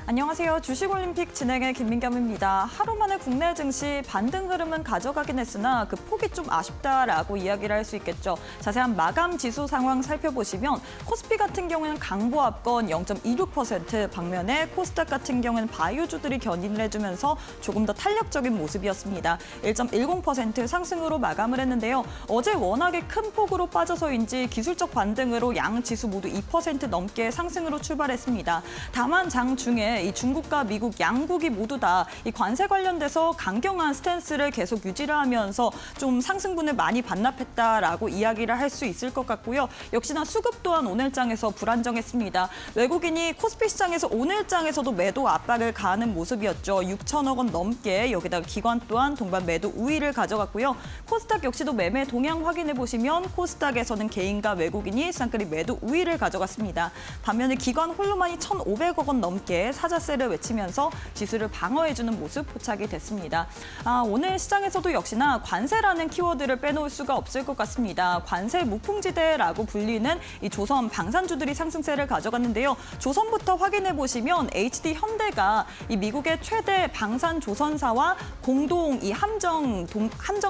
안녕하세요. 주식올림픽 진행의 김민겸입니다. 하루 만에 국내 증시 반등 흐름은 가져가긴 했으나 그 폭이 좀 아쉽다라고 이야기를 할 수 있겠죠. 자세한 마감 지수 상황 살펴보시면 코스피 같은 경우는 강보합권 0.26%, 반면에 코스닥 같은 경우는 바이오주들이 견인을 해주면서 조금 더 탄력적인 모습이었습니다. 1.10% 상승으로 마감을 했는데요. 어제 워낙에 큰 폭으로 빠져서인지 기술적 반등으로 양 지수 모두 2% 넘게 상승으로 출발했습니다. 다만 장 중에 이 중국과 미국 양국이 모두 다 이 관세 관련돼서 강경한 스탠스를 계속 유지를 하면서 좀 상승분을 많이 반납했다라고 이야기를 할 수 있을 것 같고요. 역시나 수급 또한 오늘장에서 불안정했습니다. 외국인이 코스피 시장에서 오늘장에서도 매도 압박을 가하는 모습이었죠. 6천억 원 넘게 여기다가 기관 또한 동반 매도 우위를 가져갔고요. 코스닥 역시도 매매 동향 확인해 보시면 코스닥에서는 개인과 외국인이 쌍끌이 매도 우위를 가져갔습니다. 반면에 기관 홀로만이 1,500억 원 넘게 사자세를 외치면서 지수를 방어해주는 모습 포착이 됐습니다. 오늘 시장에서도 역시나 관세라는 키워드를 빼놓을 수가 없을 것 같습니다. 관세 무풍지대라고 불리는 이 조선 방산주들이 상승세를 가져갔는데요. 조선부터 확인해 보시면 HD 현대가 이 미국의 최대 방산 조선사와 공동 이 함정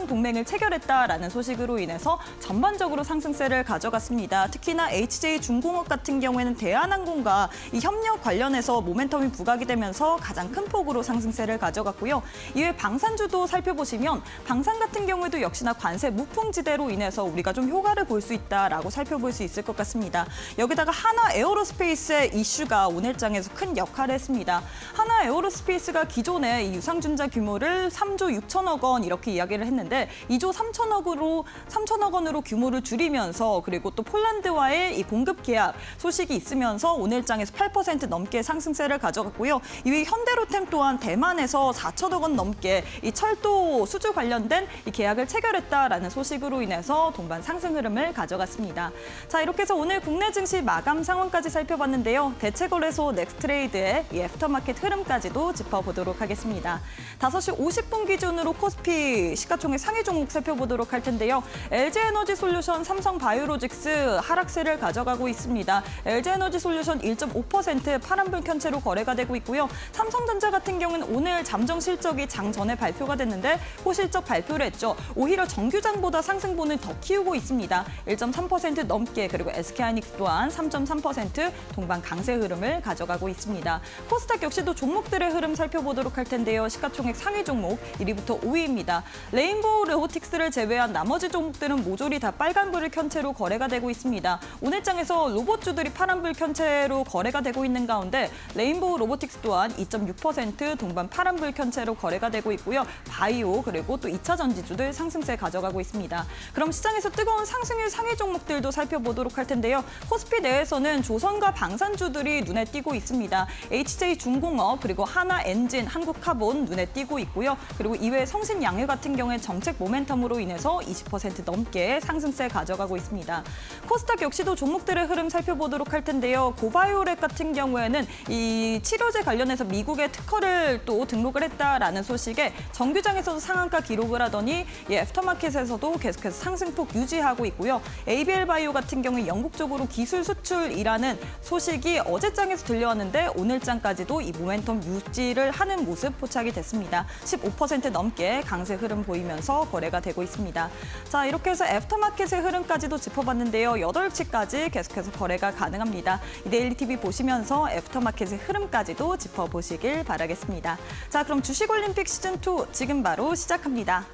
동맹을 체결했다라는 소식으로 인해서 전반적으로 상승세를 가져갔습니다. 특히나 HJ 중공업 같은 경우에는 대한항공과 이 협력 관련해서 모멘텀이 부각이 되면서 가장 큰 폭으로 상승세를 가져갔고요. 이외 방산주도 살펴보시면 방산 같은 경우에도 역시나 관세 무풍지대로 인해서 우리가 좀 효과를 볼 수 있다라고 살펴볼 수 있을 것 같습니다. 여기다가 하나 에어로스페이스의 이슈가 오늘장에서 큰 역할을 했습니다. 하나 에어로스페이스가 기존에 이 유상증자 규모를 3조 6천억 원 이렇게 이야기를 했는데 2조 3천억 원으로 규모를 줄이면서 그리고 또 폴란드와의 이 공급 계약 소식이 있으면서 오늘장에서 8% 넘게 상승세를 가져갔고요. 이외 현대로템 또한 대만에서 4천억 원 넘게 이 철도 수주 관련된 이 계약을 체결했다라는 소식으로 인해서 동반 상승 흐름을 가져갔습니다. 자, 이렇게 해서 오늘 국내 증시 마감 상황까지 살펴봤는데요. 대체거래소 넥스트레이드의 이 애프터마켓 흐름까지도 짚어보도록 하겠습니다. 5시 50분 기준으로 코스피 시가총액 상위 종목 살펴보도록 할 텐데요. LG에너지솔루션, 삼성바이오로직스 하락세를 가져가고 있습니다. LG에너지솔루션 1.5% 파란불 켠채로 거래가 되고 있고요. 삼성전자 같은 경우는 오늘 잠정 실적이 장 전에 발표가 됐는데 호실적 발표를 했죠. 오히려 정규장보다 상승분을 더 키우고 있습니다. 1.3% 넘게, 그리고 SK하이닉스 또한 3.3% 동반 강세 흐름을 가져가고 있습니다. 코스닥 역시도 종목들의 흐름 살펴보도록 할 텐데요. 시가총액 상위 종목 1위부터 5위입니다. 레인보우 로보틱스를 제외한 나머지 종목들은 모조리 다 빨간불을 켠 채로 거래가 되고 있습니다. 오늘장에서 로봇주들이 파란불 켠 채로 거래가 되고 있는 가운데 레인보우 로보틱스 또한 2.6% 동반 파란불 켠 채로 거래가 되고 있고요. 바이오 그리고 또 2차 전지주들 상승세 가져가고 있습니다. 그럼 시장에서 뜨거운 상승률 상위 종목들도 살펴보도록 할 텐데요. 코스피 내에서는 조선과 방산주들이 눈에 띄고 있습니다. HJ 중공업 그리고 하나엔진, 한국카본 눈에 띄고 있고요. 그리고 이외에 성신양유 같은 경우에 정책 모멘텀으로 인해서 20% 넘게 상승세 가져가고 있습니다. 코스닥 역시도 종목들의 흐름 살펴보도록 할 텐데요. 고바이오렉 같은 경우에는 이 치료제 관련해서 미국의 특허를 또 등록을 했다라는 소식에 정규장에서도 상한가 기록을 하더니 애프터마켓에서도 계속해서 상승폭 유지하고 있고요. ABL바이오 같은 경우에 영국 쪽으로 기술 수출이라는 소식이 어제장에서 들려왔는데 오늘장까지도 이 모멘텀 유지를 하는 모습 포착이 됐습니다. 15% 넘게 강세 흐름 보이면서 거래가 되고 있습니다. 자, 이렇게 해서 애프터마켓의 흐름까지도 짚어봤는데요. 8시까지 계속해서 거래가 가능합니다. 데일리TV 보시면서 애프터마켓의 흐름까지도 짚어보시길 바라겠습니다. 자, 그럼 주식올림픽 시즌2 지금 바로 시작합니다.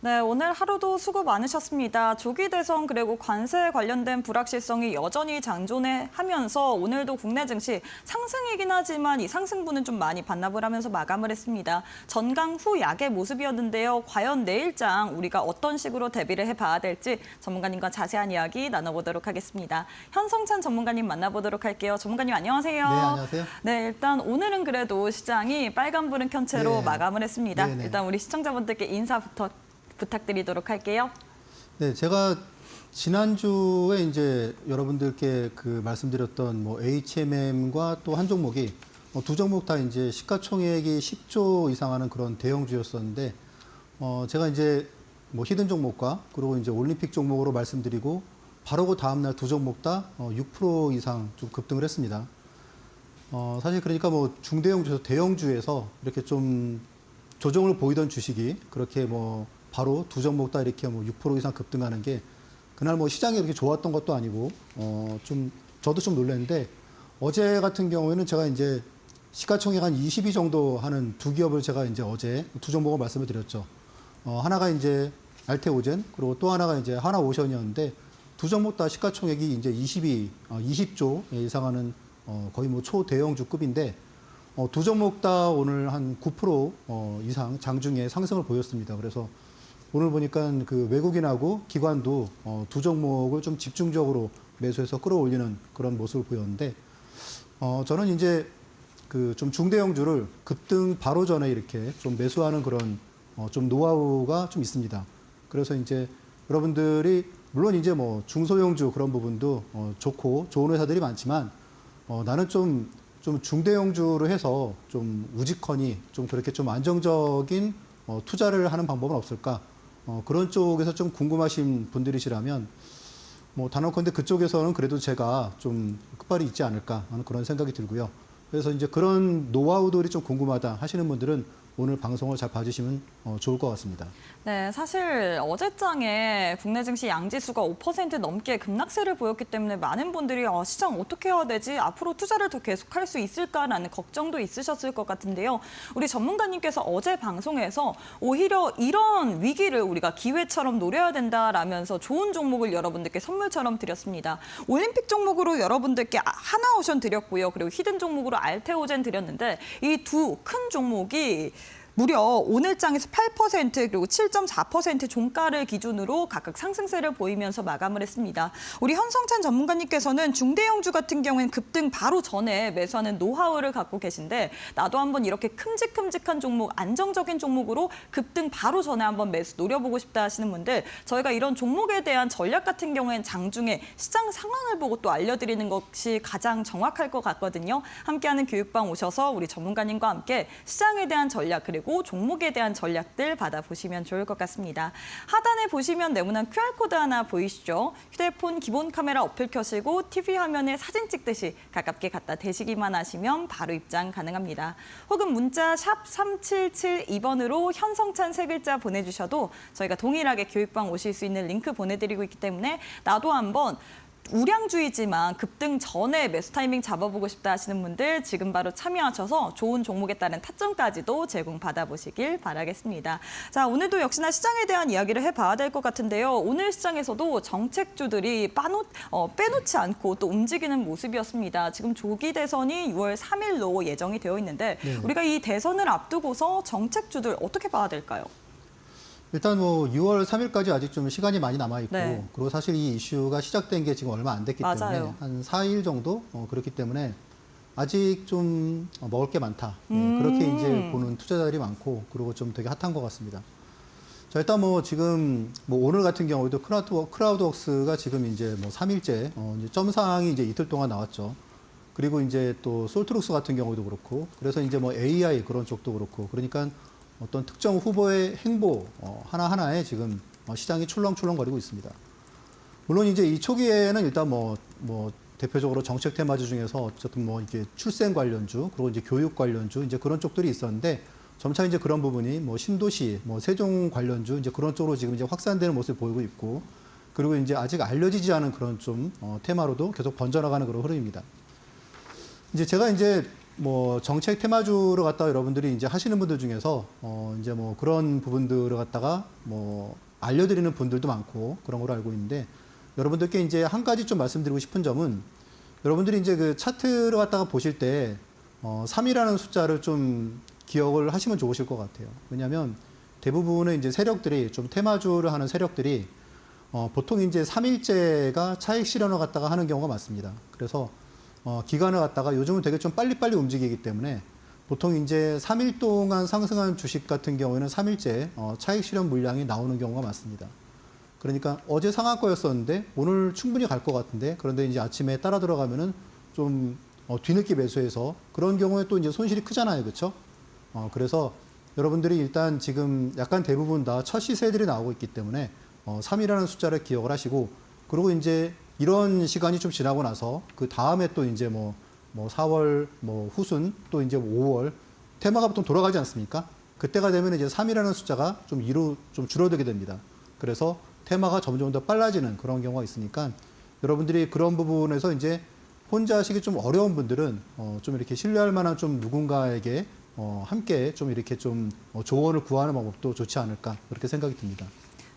네, 오늘 하루도 수고 많으셨습니다. 조기 대선 그리고 관세 관련된 불확실성이 여전히 장존하면서 오늘도 국내 증시 상승이긴 하지만 이 상승분은 좀 많이 반납을 하면서 마감을 했습니다. 전강 후 약의 모습이었는데요. 과연 내일장 우리가 어떤 식으로 대비를 해봐야 될지 전문가님과 자세한 이야기 나눠보도록 하겠습니다. 현성찬 전문가님 만나보도록 할게요. 전문가님 안녕하세요. 네, 안녕하세요. 네, 일단 오늘은 그래도 시장이 빨간불은 켠 채로 네. 마감을 했습니다. 네네. 일단 우리 시청자분들께 인사부터 부탁드리도록 할게요. 네, 제가 지난주에 이제 여러분들께 말씀드렸던 뭐 HMM과 또 한 종목이 두 종목 다 이제 시가총액이 10조 이상 하는 그런 대형주였었는데, 제가 이제 뭐 히든 종목과 그리고 이제 올림픽 종목으로 말씀드리고 바로 그 다음날 두 종목 다 6% 이상 좀 급등을 했습니다. 사실 그러니까 뭐 중대형주에서 대형주에서 이렇게 좀 조정을 보이던 주식이 그렇게 뭐 바로 두 종목 다 이렇게 뭐 6% 이상 급등하는 게 그날 뭐 시장이 이렇게 좋았던 것도 아니고 좀 저도 좀 놀랐는데, 어제 같은 경우에는 제가 이제 시가총액 한 22 정도 하는 두 기업을 제가 이제 어제 두 종목을 말씀을 드렸죠. 하나가 이제 알테오젠, 그리고 또 하나가 이제 하나오션이었는데 두 종목 다 시가총액이 이제 20조 이상 하는 거의 뭐 초대형주급인데, 두 종목 다 오늘 한 9% 이상 장중에 상승을 보였습니다. 그래서 오늘 보니까 그 외국인하고 기관도 두 종목을 좀 집중적으로 매수해서 끌어올리는 그런 모습을 보였는데, 저는 이제 그 좀 중대형주를 급등 바로 전에 이렇게 좀 매수하는 그런 좀 노하우가 좀 있습니다. 그래서 이제 여러분들이 물론 이제 뭐 중소형주 그런 부분도 좋고 좋은 회사들이 많지만, 나는 좀 중대형주로 해서 좀 우직하니 좀 그렇게 좀 안정적인 투자를 하는 방법은 없을까? 그런 쪽에서 좀 궁금하신 분들이시라면 뭐 단언컨대 그쪽에서는 그래도 제가 좀 끝발이 있지 않을까 하는 그런 생각이 들고요. 그래서 이제 그런 노하우들이 좀 궁금하다 하시는 분들은 오늘 방송을 잘 봐주시면 좋을 것 같습니다. 네, 사실 어제장에 국내 증시 양지수가 5% 넘게 급락세를 보였기 때문에 많은 분들이 시장 어떻게 해야 되지? 앞으로 투자를 더 계속할 수 있을까라는 걱정도 있으셨을 것 같은데요. 우리 전문가님께서 어제 방송에서 오히려 이런 위기를 우리가 기회처럼 노려야 된다라면서 좋은 종목을 여러분들께 선물처럼 드렸습니다. 올림픽 종목으로 여러분들께 하나오션 드렸고요. 그리고 히든 종목으로 알테오젠 드렸는데 이 두 큰 종목이 무려 오늘장에서 8% 그리고 7.4% 종가를 기준으로 각각 상승세를 보이면서 마감을 했습니다. 우리 현성찬 전문가님께서는 중대형주 같은 경우에는 급등 바로 전에 매수하는 노하우를 갖고 계신데, 나도 한번 이렇게 큼직큼직한 종목, 안정적인 종목으로 급등 바로 전에 한번 매수 노려보고 싶다 하시는 분들, 저희가 이런 종목에 대한 전략 같은 경우에는 장중에 시장 상황을 보고 또 알려드리는 것이 가장 정확할 것 같거든요. 함께하는 교육방 오셔서 우리 전문가님과 함께 시장에 대한 전략 그리고 종목에 대한 전략들 받아보시면 좋을 것 같습니다. 하단에 보시면 네모난 QR코드 하나 보이시죠? 휴대폰 기본 카메라 어플 켜시고 TV 화면에 사진 찍듯이 가깝게 갖다 대시기만 하시면 바로 입장 가능합니다. 혹은 문자 샵 3772번으로 현성찬 세 글자 보내주셔도 저희가 동일하게 교육방 오실 수 있는 링크 보내드리고 있기 때문에 나도 한번 우량주이지만 급등 전에 매수 타이밍 잡아보고 싶다 하시는 분들 지금 바로 참여하셔서 좋은 종목에 따른 타점까지도 제공받아보시길 바라겠습니다. 자, 오늘도 역시나 시장에 대한 이야기를 해봐야 될 것 같은데요. 오늘 시장에서도 정책주들이 빼놓지 않고 또 움직이는 모습이었습니다. 지금 조기 대선이 6월 3일로 예정이 되어 있는데 네. 우리가 이 대선을 앞두고서 정책주들 어떻게 봐야 될까요? 일단 뭐 6월 3일까지 아직 좀 시간이 많이 남아있고, 네. 그리고 사실 이 이슈가 시작된 게 지금 얼마 안 됐기 맞아요. 때문에 한 4일 정도 그렇기 때문에 아직 좀 먹을 게 많다. 그렇게 이제 보는 투자자들이 많고, 그리고 좀 되게 핫한 것 같습니다. 자, 일단 뭐 지금 뭐 오늘 같은 경우에도 크라우드웍스가 지금 이제 뭐 3일째 이제 점상이 이제 이틀 동안 나왔죠. 그리고 이제 또 솔트룩스 같은 경우도 그렇고, 그래서 이제 뭐 AI 그런 쪽도 그렇고, 그러니까 어떤 특정 후보의 행보 하나하나에 지금 시장이 출렁출렁거리고 있습니다. 물론 이제 이 초기에는 일단 뭐 대표적으로 정책 테마주 중에서 어쨌든 뭐 이게 출생 관련주, 그리고 이제 교육 관련주 이제 그런 쪽들이 있었는데, 점차 이제 그런 부분이 뭐 신도시, 뭐 세종 관련주 이제 그런 쪽으로 지금 이제 확산되는 모습을 보이고 있고, 그리고 이제 아직 알려지지 않은 그런 좀 테마로도 계속 번져나가는 그런 흐름입니다. 이제 제가 이제 뭐 정책 테마주를 갖다가 여러분들이 이제 하시는 분들 중에서 이제 뭐 그런 부분들을 갖다가 뭐 알려드리는 분들도 많고 그런 걸로 알고 있는데, 여러분들께 이제 한 가지 좀 말씀드리고 싶은 점은, 여러분들이 이제 그 차트를 갖다가 보실 때 3이라는 숫자를 좀 기억을 하시면 좋으실 것 같아요. 왜냐하면 대부분의 이제 세력들이 좀 테마주를 하는 세력들이 보통 이제 3일째가 차익 실현을 갖다가 하는 경우가 많습니다. 그래서 기간을 갖다가 요즘은 되게 좀 빨리빨리 움직이기 때문에 보통 이제 3일 동안 상승한 주식 같은 경우에는 3일째 차익 실현 물량이 나오는 경우가 많습니다. 그러니까 어제 상한가였었는데 오늘 충분히 갈 것 같은데, 그런데 이제 아침에 따라 들어가면은 좀 뒤늦게 매수해서, 그런 경우에 또 이제 손실이 크잖아요. 그렇죠? 그래서 여러분들이 일단 지금 약간 대부분 다 첫 시세들이 나오고 있기 때문에 3이라는 숫자를 기억을 하시고, 그리고 이제 이런 시간이 좀 지나고 나서 그 다음에 또 이제 뭐 4월 뭐 후순 또 이제 5월 테마가 보통 돌아가지 않습니까? 그때가 되면 이제 3이라는 숫자가 좀 줄어들게 됩니다. 그래서 테마가 점점 더 빨라지는 그런 경우가 있으니까, 여러분들이 그런 부분에서 이제 혼자 하시기 좀 어려운 분들은 좀 이렇게 신뢰할 만한 좀 누군가에게 함께 좀 이렇게 좀 조언을 구하는 방법도 좋지 않을까, 그렇게 생각이 듭니다.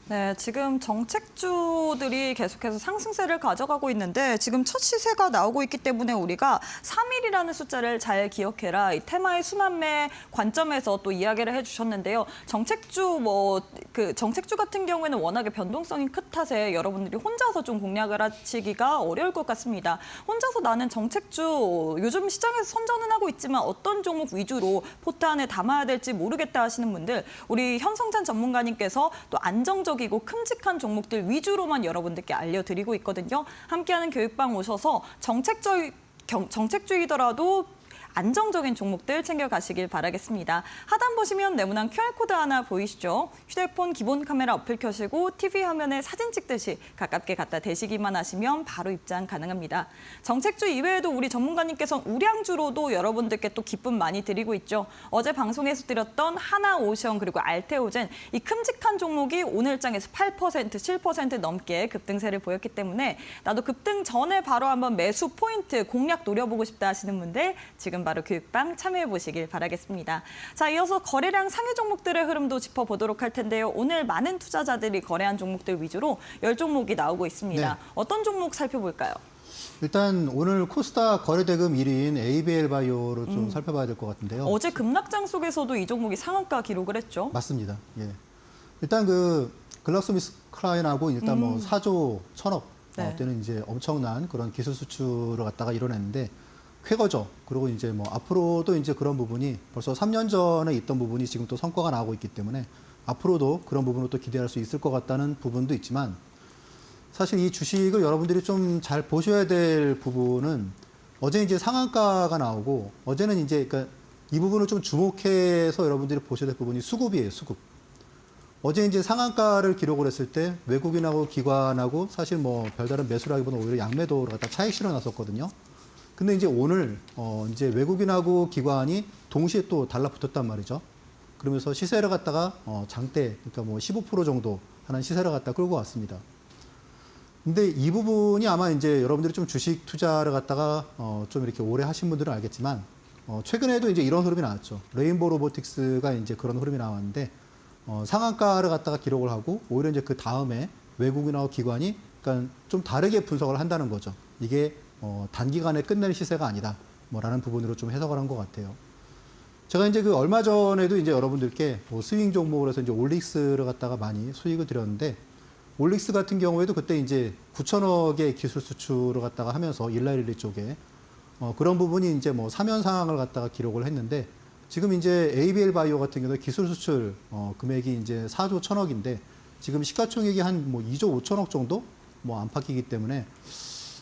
네, 지금 정책주들이 계속해서 상승세를 가져가고 있는데, 지금 첫 시세가 나오고 있기 때문에 우리가 3일이라는 숫자를 잘 기억해라, 이 테마의 순환매 관점에서 또 이야기를 해주셨는데요. 정책주 같은 경우에는 워낙에 변동성이 큰 탓에 여러분들이 혼자서 좀 공략을 하시기가 어려울 것 같습니다. 혼자서 나는 정책주 요즘 시장에서 선전은 하고 있지만 어떤 종목 위주로 포트 안에 담아야 될지 모르겠다 하시는 분들, 우리 현성찬 전문가님께서 또 안정적이고 큼직한 종목들 위주로만 여러분들께 알려드리고 있거든요. 함께하는 교육방 오셔서 정책주이더라도 안정적인 종목들 챙겨가시길 바라겠습니다. 하단 보시면 네모난 QR코드 하나 보이시죠? 휴대폰 기본 카메라 어플 켜시고 TV 화면에 사진 찍듯이 가깝게 갖다 대시기만 하시면 바로 입장 가능합니다. 정책주 이외에도 우리 전문가님께서 우량주로도 여러분들께 또 기쁨 많이 드리고 있죠. 어제 방송에서 드렸던 하나오션 그리고 알테오젠, 이 큼직한 종목이 오늘장에서 8%, 7% 넘게 급등세를 보였기 때문에 나도 급등 전에 바로 한번 매수 포인트 공략 노려보고 싶다 하시는 분들, 지금 바로 교육방 참여해 보시길 바라겠습니다. 자, 이어서 거래량 상위 종목들의 흐름도 짚어보도록 할 텐데요. 오늘 많은 투자자들이 거래한 종목들 위주로 10종목이 나오고 있습니다. 네. 어떤 종목 살펴볼까요? 일단 오늘 코스닥 거래대금 1위인 ABL 바이오를 좀 살펴봐야 될 것 같은데요. 어제 급락장 속에서도 이 종목이 상한가 기록을 했죠. 맞습니다. 예. 일단 그 글락소미스클라인하고 일단 뭐 4조 1천억 네. 때는 이제 엄청난 그런 기술 수출을 갖다가 이뤄냈는데, 쾌거죠. 그리고 이제 뭐 앞으로도 이제 그런 부분이 벌써 3년 전에 있던 부분이 지금 또 성과가 나오고 있기 때문에 앞으로도 그런 부분을 또 기대할 수 있을 것 같다는 부분도 있지만, 사실 이 주식을 여러분들이 좀 잘 보셔야 될 부분은, 어제 이제 상한가가 나오고, 어제는 이제 그러니까 이 부분을 좀 주목해서 여러분들이 보셔야 될 부분이 수급이에요, 수급. 어제 이제 상한가를 기록을 했을 때 외국인하고 기관하고 사실 뭐 별다른 매수라기보다 오히려 양매도를 갖다 차익 실어 놨었거든요. 근데 이제 오늘 이제 외국인하고 기관이 동시에 또 달라붙었단 말이죠. 그러면서 시세를 갖다가 장대, 그러니까 뭐 15% 정도 하는 시세를 갖다 끌고 왔습니다. 근데 이 부분이 아마 이제 여러분들이 좀 주식 투자를 갖다가 좀 이렇게 오래 하신 분들은 알겠지만, 최근에도 이제 이런 흐름이 나왔죠. 레인보우 로보틱스가 이제 그런 흐름이 나왔는데, 상한가를 갖다가 기록을 하고 오히려 이제 그 다음에 외국인하고 기관이 그러니까 좀 다르게 분석을 한다는 거죠. 이게 단기간에 끝낼 시세가 아니다, 뭐라는 부분으로 좀 해석을 한 것 같아요. 제가 이제 그 얼마 전에도 이제 여러분들께 스윙 종목으로 해서 이제 올릭스를 갖다가 많이 수익을 드렸는데, 올릭스 같은 경우에도 그때 이제 9천억의 기술 수출을 갖다가 하면서 일라일리 쪽에 그런 부분이 이제 뭐 3연 상황을 갖다가 기록을 했는데, 지금 이제 ABL 바이오 같은 경우도 기술 수출 금액이 이제 4조 1천억인데 지금 시가총액이 한 뭐 2조 5천억 정도 뭐 안팎이기 때문에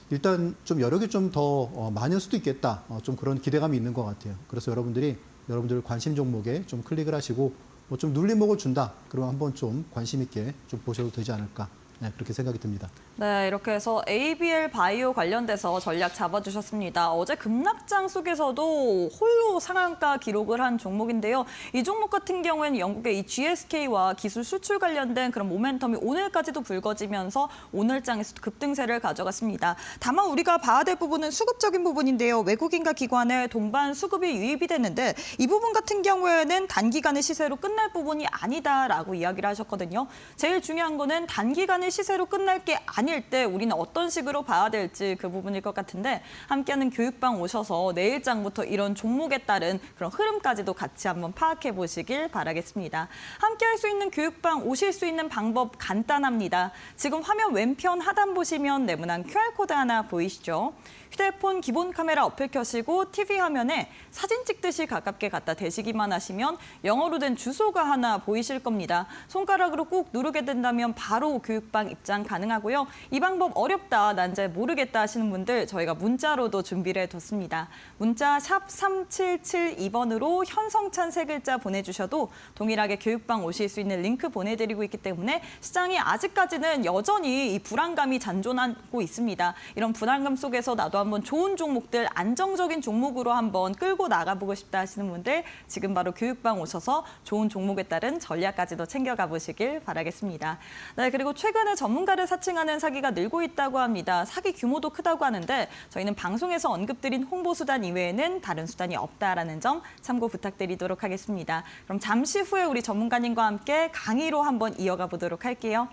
일단 좀 여력이 좀 더 많을 수도 있겠다, 좀 그런 기대감이 있는 것 같아요. 그래서 여러분들 관심 종목에 좀 클릭을 하시고 뭐 좀 눌림목을 준다, 그러면 한번 좀 관심 있게 좀 보셔도 되지 않을까, 네, 그렇게 생각이 듭니다. 네, 이렇게 해서 ABL 바이오 관련돼서 전략 잡아주셨습니다. 어제 급락장 속에서도 홀로 상한가 기록을 한 종목인데요. 이 종목 같은 경우에는 영국의 이 GSK와 기술 수출 관련된 그런 모멘텀이 오늘까지도 불거지면서 오늘장에서 급등세를 가져갔습니다. 다만 우리가 봐야 될 부분은 수급적인 부분인데요. 외국인과 기관의 동반 수급이 유입이 됐는데 이 부분 같은 경우에는 단기간의 시세로 끝날 부분이 아니다라고 이야기를 하셨거든요. 제일 중요한 거는 단기간의 시세로 끝날 게 아닐 때 우리는 어떤 식으로 봐야 될지 그 부분일 것 같은데 함께하는 교육방 오셔서 내일장부터 이런 종목에 따른 그런 흐름까지도 같이 한번 파악해 보시길 바라겠습니다. 함께할 수 있는 교육방 오실 수 있는 방법 간단합니다. 지금 화면 왼편 하단 보시면 네모난 QR코드 하나 보이시죠? 휴대폰 기본 카메라 어플 켜시고 TV 화면에 사진 찍듯이 가깝게 갖다 대시기만 하시면 영어로 된 주소가 하나 보이실 겁니다. 손가락으로 꾹 누르게 된다면 바로 교육방 입장 가능하고요. 이 방법 어렵다, 난 잘 모르겠다 하시는 분들 저희가 문자로도 준비를 해뒀습니다. 문자 샵 3772번으로 현성찬 세 글자 보내주셔도 동일하게 교육방 오실 수 있는 링크 보내드리고 있기 때문에 시장이 아직까지는 여전히 이 불안감이 잔존하고 있습니다. 이런 불안감 속에서 나도 한번 좋은 종목들, 안정적인 종목으로 한번 끌고 나가보고 싶다 하시는 분들 지금 바로 교육방 오셔서 좋은 종목에 따른 전략까지도 챙겨가 보시길 바라겠습니다. 네, 그리고 최근에 전문가를 사칭하는 사기가 늘고 있다고 합니다. 사기 규모도 크다고 하는데 저희는 방송에서 언급드린 홍보 수단 이외에는 다른 수단이 없다라는 점 참고 부탁드리도록 하겠습니다. 그럼 잠시 후에 우리 전문가님과 함께 강의로 한번 이어가 보도록 할게요.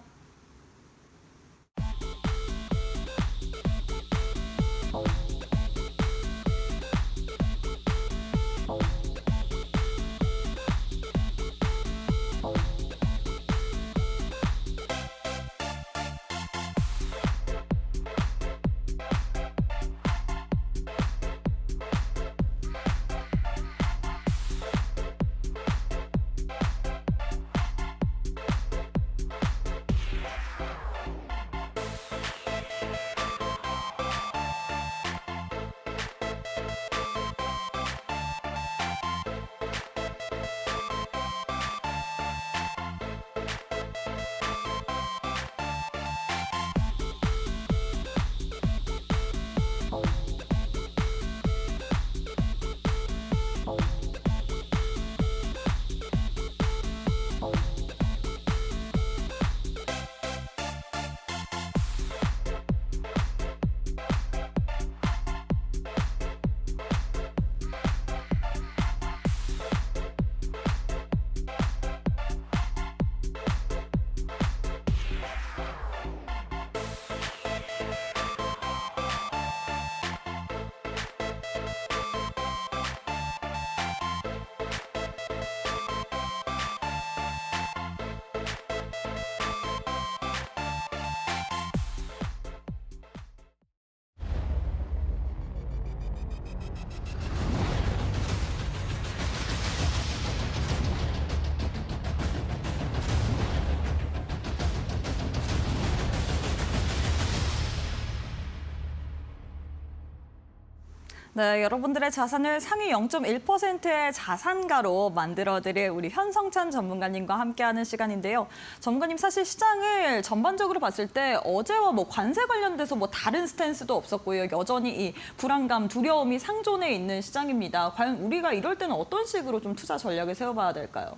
네, 여러분들의 자산을 상위 0.1%의 자산가로 만들어드릴 우리 현성찬 전문가님과 함께하는 시간인데요. 전문가님, 사실 시장을 전반적으로 봤을 때 어제와 뭐 관세 관련돼서 뭐 다른 스탠스도 없었고요. 여전히 이 불안감, 두려움이 상존해 있는 시장입니다. 과연 우리가 이럴 때는 어떤 식으로 좀 투자 전략을 세워봐야 될까요?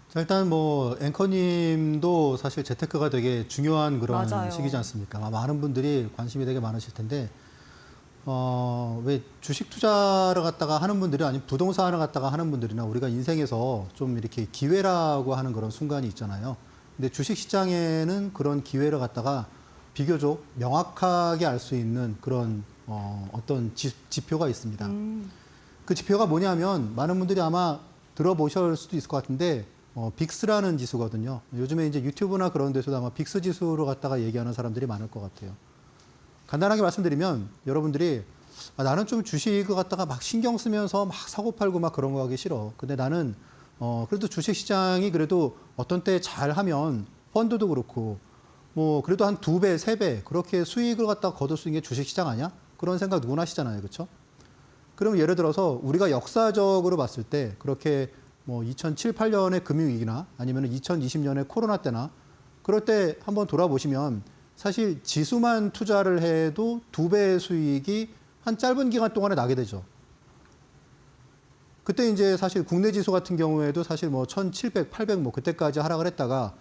자, 일단 뭐 앵커님도 사실 재테크가 되게 중요한 그런 맞아요. 시기지 않습니까? 아마 많은 분들이 관심이 되게 많으실 텐데 왜 주식 투자를 갖다가 하는 분들이 아니면 부동산을 갖다가 하는 분들이나 우리가 인생에서 좀 이렇게 기회라고 하는 그런 순간이 있잖아요. 근데 주식 시장에는 그런 기회를 갖다가 비교적 명확하게 알 수 있는 그런 어떤 지표가 있습니다. 그 지표가 뭐냐면 많은 분들이 아마 들어보실 수도 있을 것 같은데 빅스라는 지수거든요. 요즘에 이제 유튜브나 그런 데서도 아마 빅스 지수로 갖다가 얘기하는 사람들이 많을 것 같아요. 간단하게 말씀드리면 여러분들이 나는 좀 주식을 갖다가 막 신경 쓰면서 막 사고 팔고 막 그런 거 하기 싫어. 근데 나는 그래도 주식 시장이 그래도 어떤 때 잘하면 펀드도 그렇고 뭐 그래도 한 2배, 3배 그렇게 수익을 갖다가 거둘 수 있는 게 주식 시장 아니야? 그런 생각 누구나 하시잖아요. 그렇죠? 그럼 예를 들어서 우리가 역사적으로 봤을 때 그렇게 뭐 2007, 8년의 금융위기나 아니면 2020년의 코로나 때나 그럴 때 한번 돌아보시면 사실 지수만 투자를 해도 2배의 수익이 한 짧은 기간 동안에 나게 되죠. 그때 이제 사실 국내 지수 같은 경우에도 사실 뭐 1700, 800 뭐 그때까지 하락을 했다가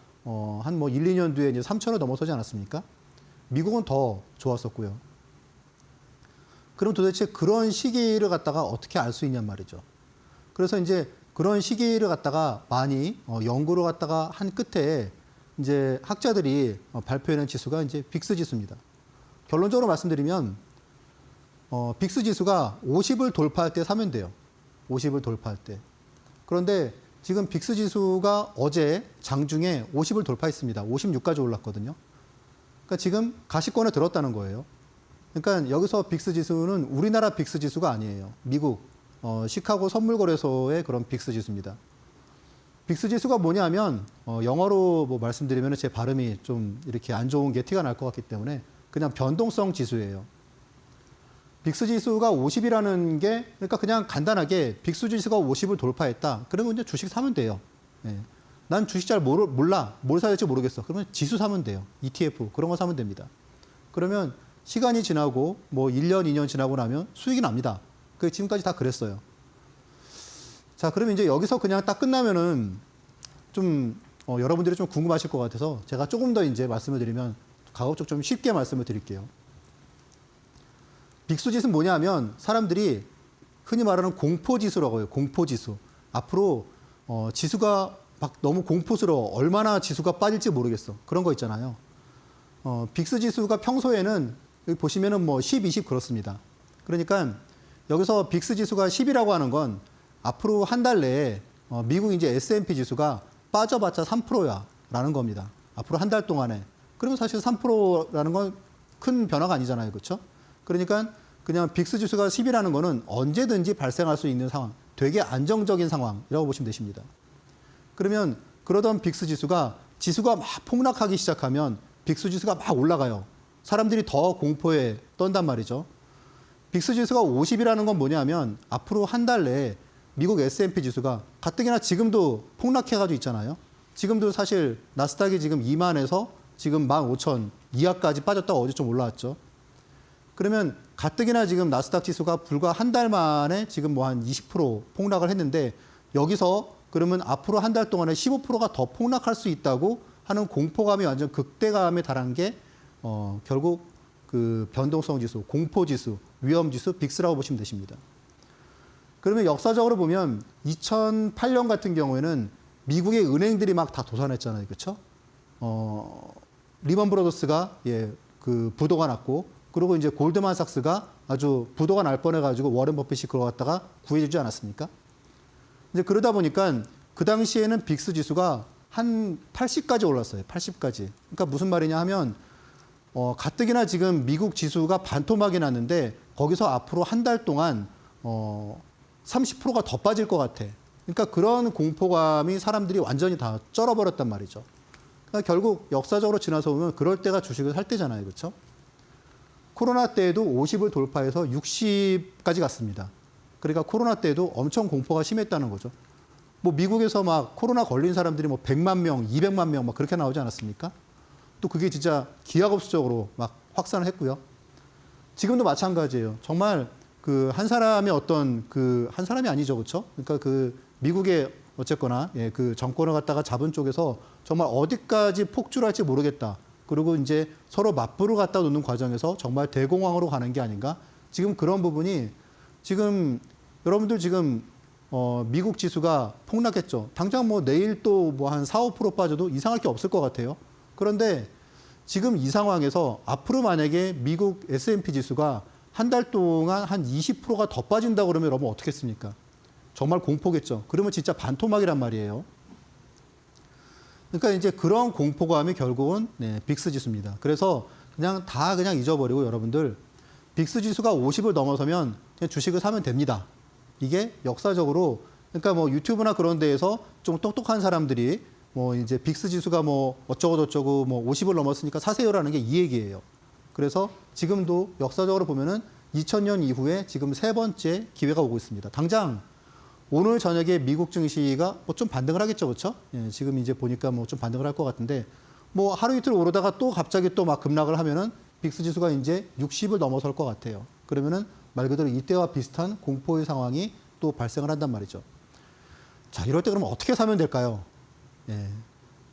한 뭐 1, 2년 뒤에 이제 3,000원 넘어서지 않았습니까? 미국은 더 좋았었고요. 그럼 도대체 그런 시기를 갖다가 어떻게 알 수 있냔 말이죠. 그래서 이제 그런 시기를 갖다가 많이 연구를 갖다가 한 끝에 이제 학자들이 발표해낸 지수가 이제 빅스 지수입니다. 결론적으로 말씀드리면 빅스 지수가 50을 돌파할 때 사면 돼요. 50을 돌파할 때. 그런데 지금 빅스 지수가 어제 장중에 50을 돌파했습니다. 56까지 올랐거든요. 그러니까 지금 가시권에 들었다는 거예요. 그러니까 여기서 빅스 지수는 우리나라 빅스 지수가 아니에요. 미국 시카고 선물거래소의 그런 빅스 지수입니다. 빅스 지수가 뭐냐면 영어로 뭐 말씀드리면 제 발음이 좀 이렇게 안 좋은 게 티가 날 것 같기 때문에 그냥 변동성 지수예요. 빅스 지수가 50이라는 게 그러니까 그냥 간단하게 빅스 지수가 50을 돌파했다. 그러면 이제 주식 사면 돼요. 네. 난 주식 잘 몰라. 뭘 사야 될지 모르겠어. 그러면 지수 사면 돼요. ETF 그런 거 사면 됩니다. 그러면 시간이 지나고 뭐 1년, 2년 지나고 나면 수익이 납니다. 그 지금까지 다 그랬어요. 자, 그러면 이제 여기서 그냥 딱 끝나면은 좀 여러분들이 좀 궁금하실 것 같아서 제가 조금 더 이제 말씀을 드리면 가급적 좀 쉽게 말씀을 드릴게요. 빅스 지수는 뭐냐면 사람들이 흔히 말하는 공포지수라고 해요. 공포지수. 앞으로 지수가 막 너무 공포스러워. 얼마나 지수가 빠질지 모르겠어. 그런 거 있잖아요. 빅스 지수가 평소에는 여기 보시면은 뭐 10, 20 그렇습니다. 그러니까 여기서 빅스 지수가 10이라고 하는 건 앞으로 한 달 내에 미국 이제 S&P 지수가 빠져봤자 3%야라는 겁니다. 앞으로 한 달 동안에. 그러면 사실 3%라는 건 큰 변화가 아니잖아요. 그렇죠? 그러니까 그냥 빅스 지수가 10이라는 거는 언제든지 발생할 수 있는 상황, 되게 안정적인 상황이라고 보시면 되십니다. 그러면 그러던 빅스 지수가 막 폭락하기 시작하면 빅스 지수가 막 올라가요. 사람들이 더 공포에 떤단 말이죠. 빅스 지수가 50이라는 건 뭐냐면 앞으로 한 달 내에 미국 S&P 지수가 가뜩이나 지금도 폭락해가지고 있잖아요. 지금도 사실 나스닥이 지금 2만에서 지금 15,000 이하까지 빠졌다가 어제 좀 올라왔죠. 그러면 가뜩이나 지금 나스닥 지수가 불과 한 달 만에 지금 뭐 한 20% 폭락을 했는데 여기서 그러면 앞으로 한 달 동안에 15%가 더 폭락할 수 있다고 하는 공포감이 완전 극대감에 달한 게 결국 그 변동성 지수, 공포 지수, 위험 지수, 빅스라고 보시면 되십니다. 그러면 역사적으로 보면 2008년 같은 경우에는 미국의 은행들이 막 다 도산했잖아요. 그렇죠? 리먼 브로더스가 그 부도가 났고 그리고 이제 골드만삭스가 아주 부도가 날 뻔해가지고 워렌 버핏이 그거 갖다가 구해주지 않았습니까? 이제 그러다 보니까 그 당시에는 빅스 지수가 한 80까지 올랐어요. 80까지. 그러니까 무슨 말이냐 하면 가뜩이나 지금 미국 지수가 반토막이 났는데 거기서 앞으로 한 달 동안 30%가 더 빠질 것 같아. 그러니까 그런 공포감이 사람들이 완전히 다 쩔어버렸단 말이죠. 그러니까 결국 역사적으로 지나서 보면 그럴 때가 주식을 살 때잖아요. 그렇죠? 코로나 때에도 50을 돌파해서 60까지 갔습니다. 그러니까 코로나 때도 엄청 공포가 심했다는 거죠. 뭐 미국에서 막 코로나 걸린 사람들이 뭐 100만 명, 200만 명 막 그렇게 나오지 않았습니까? 또 그게 진짜 기하급수적으로 막 확산을 했고요. 지금도 마찬가지예요. 정말 그 한 사람의 어떤 그 한 사람이 아니죠. 그렇죠? 그러니까 그 미국의 어쨌거나 그 정권을 갖다가 잡은 쪽에서 정말 어디까지 폭주할지 모르겠다. 그리고 이제 서로 맞불을 갖다 놓는 과정에서 정말 대공황으로 가는 게 아닌가. 지금 그런 부분이 지금 여러분들 지금 미국 지수가 폭락했죠. 당장 뭐 내일 또 뭐 한 4, 5% 빠져도 이상할 게 없을 것 같아요. 그런데 지금 이 상황에서 앞으로 만약에 미국 S&P 지수가 한 달 동안 한 20%가 더 빠진다고 그러면 여러분 어떻겠습니까? 정말 공포겠죠. 그러면 진짜 반토막이란 말이에요. 그러니까 이제 그런 공포감이 결국은 빅스 지수입니다. 그래서 그냥 잊어버리고 여러분들 빅스 지수가 50을 넘어서면 그냥 주식을 사면 됩니다. 이게 역사적으로 그러니까 뭐 유튜브나 그런 데에서 좀 똑똑한 사람들이 뭐 이제 빅스 지수가 뭐 어쩌고 뭐 50을 넘었으니까 사세요라는 게 이 얘기예요. 그래서 지금도 역사적으로 보면은 2000년 이후에 지금 세 번째 기회가 오고 있습니다. 당장 오늘 저녁에 미국 증시가 뭐 좀 반등을 하겠죠, 그렇죠? 지금 이제 보니까 뭐 좀 반등을 할 것 같은데 뭐 하루 이틀 오르다가 또 갑자기 또 막 급락을 하면은 빅스 지수가 이제 60을 넘어설 것 같아요. 그러면은 말 그대로 이때와 비슷한 공포의 상황이 또 발생을 한단 말이죠. 자, 이럴 때 그러면 어떻게 사면 될까요? 예.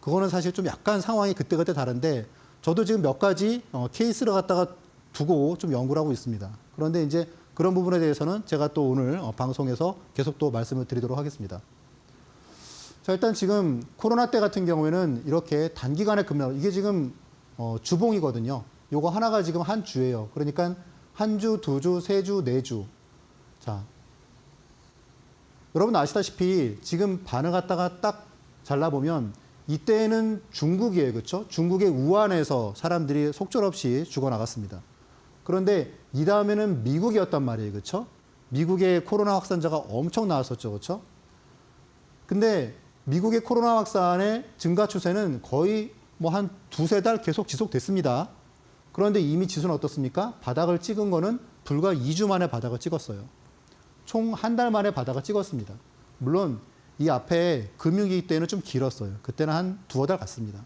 그거는 사실 좀 약간 상황이 그때그때 다른데 저도 지금 몇 가지 케이스를 갖다가 두고 좀 연구를 하고 있습니다. 그런데 이제 그런 부분에 대해서는 제가 또 오늘 방송에서 계속 또 말씀을 드리도록 하겠습니다. 자, 일단 지금 코로나 때 같은 경우에는 이렇게 단기간에 급락, 이게 지금 주봉이거든요. 요거 하나가 지금 한 주예요. 그러니까 한 주, 두 주, 세 주, 네 주. 자, 여러분 아시다시피 지금 반을 갖다가 딱 잘라보면 이때는 중국이에요. 그렇죠? 중국의 우한에서 사람들이 속절없이 죽어나갔습니다. 그런데 이 다음에는 미국이었단 말이에요. 그렇죠? 미국의 코로나 확산자가 엄청 나왔었죠. 그렇죠? 근데 미국의 코로나 확산의 증가 추세는 거의 뭐 한 두세 달 계속 지속됐습니다. 그런데 이미 지수는 어떻습니까? 바닥을 찍은 거는 불과 2주 만에 바닥을 찍었어요. 총 한 달 만에 바닥을 찍었습니다. 물론 이 앞에 금융위기 때는 좀 길었어요. 그때는 한 두어 달 갔습니다.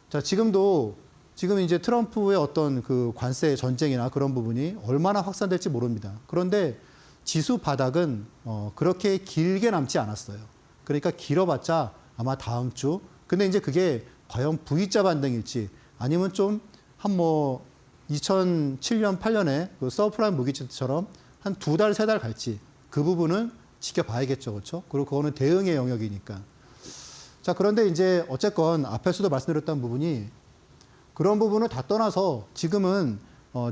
자, 지금 이제 트럼프의 어떤 그 관세 전쟁이나 그런 부분이 얼마나 확산될지 모릅니다. 그런데 지수 바닥은 그렇게 길게 남지 않았어요. 그러니까 길어봤자 아마 다음 주. 근데 이제 그게 과연 V자 반등일지 아니면 좀 한 뭐 2007년, 8년에 그 서프라임 모기지처럼 한 두 달, 세 달 갈지 그 부분은 지켜봐야겠죠. 그렇죠? 그리고 그거는 대응의 영역이니까. 자, 그런데 이제 어쨌건 앞에서도 말씀드렸던 부분이 그런 부분을 다 떠나서 지금은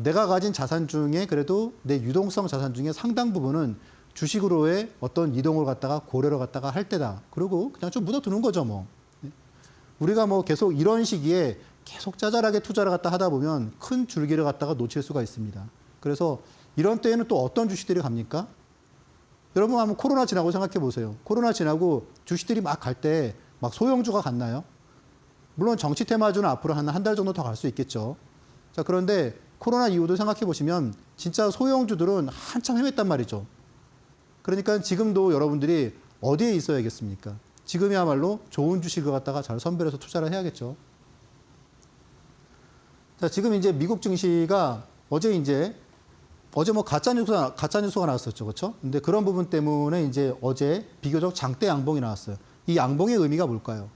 내가 가진 자산 중에 그래도 내 유동성 자산 중에 상당 부분은 주식으로의 어떤 이동을 갖다가 고려를 갖다가 할 때다. 그리고 그냥 좀 묻어두는 거죠, 뭐. 우리가 뭐 계속 이런 시기에 계속 짜잘하게 투자를 갖다 하다 보면 큰 줄기를 갖다가 놓칠 수가 있습니다. 그래서 이런 때에는 또 어떤 주식들이 갑니까? 여러분 한번 코로나 지나고 생각해 보세요. 코로나 지나고 주식들이 막 갈 때 막 소형주가 갔나요? 물론 정치 테마주는 앞으로 한 달 정도 더 갈 수 있겠죠. 자, 그런데 코로나 이후도 생각해 보시면 진짜 소형주들은 한참 헤맸단 말이죠. 그러니까 지금도 여러분들이 어디에 있어야겠습니까? 지금이야말로 좋은 주식을 갖다가 잘 선별해서 투자를 해야겠죠. 자, 지금 이제 미국 증시가 어제 뭐 가짜뉴스가 나왔었죠. 그렇죠? 근데 그런 부분 때문에 이제 어제 비교적 장대 양봉이 나왔어요. 이 양봉의 의미가 뭘까요?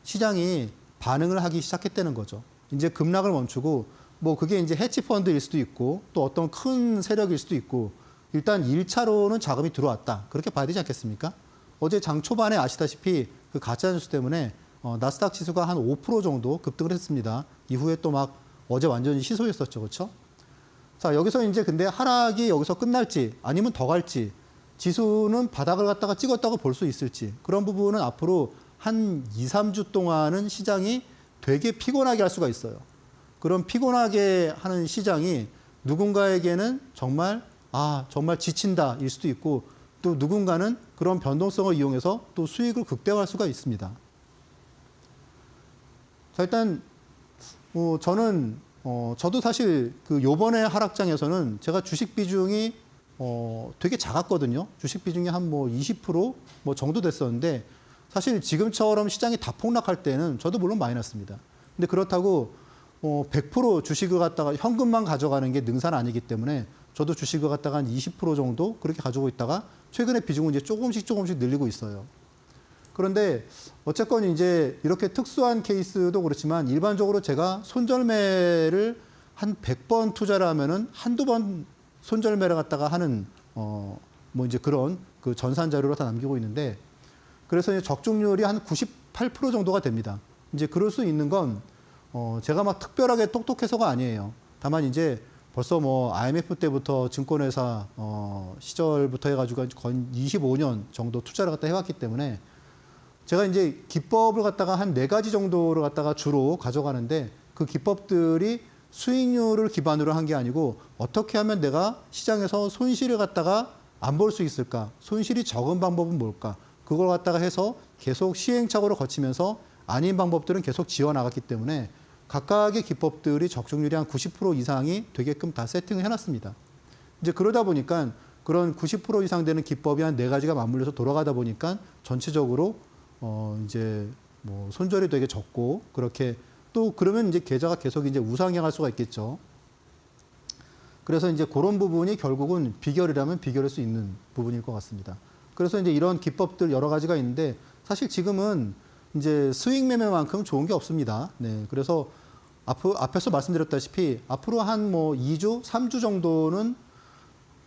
시장이 반응을 하기 시작했다는 거죠. 이제 급락을 멈추고 뭐 그게 이제 헤지펀드일 수도 있고 또 어떤 큰 세력일 수도 있고 일단 1차로는 자금이 들어왔다. 그렇게 봐야 되지 않겠습니까? 어제 장 초반에 아시다시피 그 가짜뉴스 때문에 나스닥 지수가 한 5% 정도 급등을 했습니다. 이후에 또 막 어제 완전히 시소했었죠. 그렇죠? 자, 여기서 이제 근데 하락이 여기서 끝날지 아니면 더 갈지 지수는 바닥을 갖다가 찍었다고 볼 수 있을지 그런 부분은 앞으로 한 2, 3주 동안은 시장이 되게 피곤하게 할 수가 있어요. 그런 피곤하게 하는 시장이 누군가에게는 정말 지친다 일 수도 있고 또 누군가는 그런 변동성을 이용해서 또 수익을 극대화할 수가 있습니다. 자, 일단 저도 사실 그 요번에 하락장에서는 제가 주식 비중이 되게 작았거든요. 주식 비중이 한 뭐 20% 뭐 정도 됐었는데 사실 지금처럼 시장이 다 폭락할 때는 저도 물론 많이 났습니다. 근데 그렇다고 100% 주식을 갖다가 현금만 가져가는 게 능사는 아니기 때문에 저도 주식을 갖다가 한 20% 정도 그렇게 가지고 있다가 최근에 비중은 이제 조금씩 늘리고 있어요. 그런데 어쨌건 이제 이렇게 특수한 케이스도 그렇지만 일반적으로 제가 손절매를 한 100번 투자를 하면은 한두 번 손절매를 갖다가 하는 뭐 이제 그런 그 전산 자료로 다 남기고 있는데 그래서 이제 적중률이 한 98% 정도가 됩니다. 이제 그럴 수 있는 건 제가 막 특별하게 똑똑해서가 아니에요. 다만 이제 벌써 뭐 IMF 때부터 증권회사 시절부터 해가지고 거의 25년 정도 투자를 갖다 해왔기 때문에 제가 이제 기법을 갖다가 한 4가지 정도를 갖다가 주로 가져가는데 그 기법들이 수익률을 기반으로 한 게 아니고 어떻게 하면 내가 시장에서 손실을 갖다가 안 볼 수 있을까? 손실이 적은 방법은 뭘까? 그걸 갖다가 해서 계속 시행착오를 거치면서 아닌 방법들은 계속 지어나갔기 때문에 각각의 기법들이 적중률이 한 90% 이상이 되게끔 다 세팅을 해놨습니다. 이제 그러다 보니까 그런 90% 이상 되는 기법이 한 4가지가 맞물려서 돌아가다 보니까 전체적으로 이제 뭐 손절이 되게 적고 그렇게 또 그러면 이제 계좌가 계속 이제 우상향할 수가 있겠죠. 그래서 이제 그런 부분이 결국은 비결이라면 비결일 수 있는 부분일 것 같습니다. 그래서 이제 이런 기법들 여러 가지가 있는데 사실 지금은 이제 스윙 매매만큼 좋은 게 없습니다. 네. 그래서 앞에서 말씀드렸다시피 앞으로 한 뭐 2주, 3주 정도는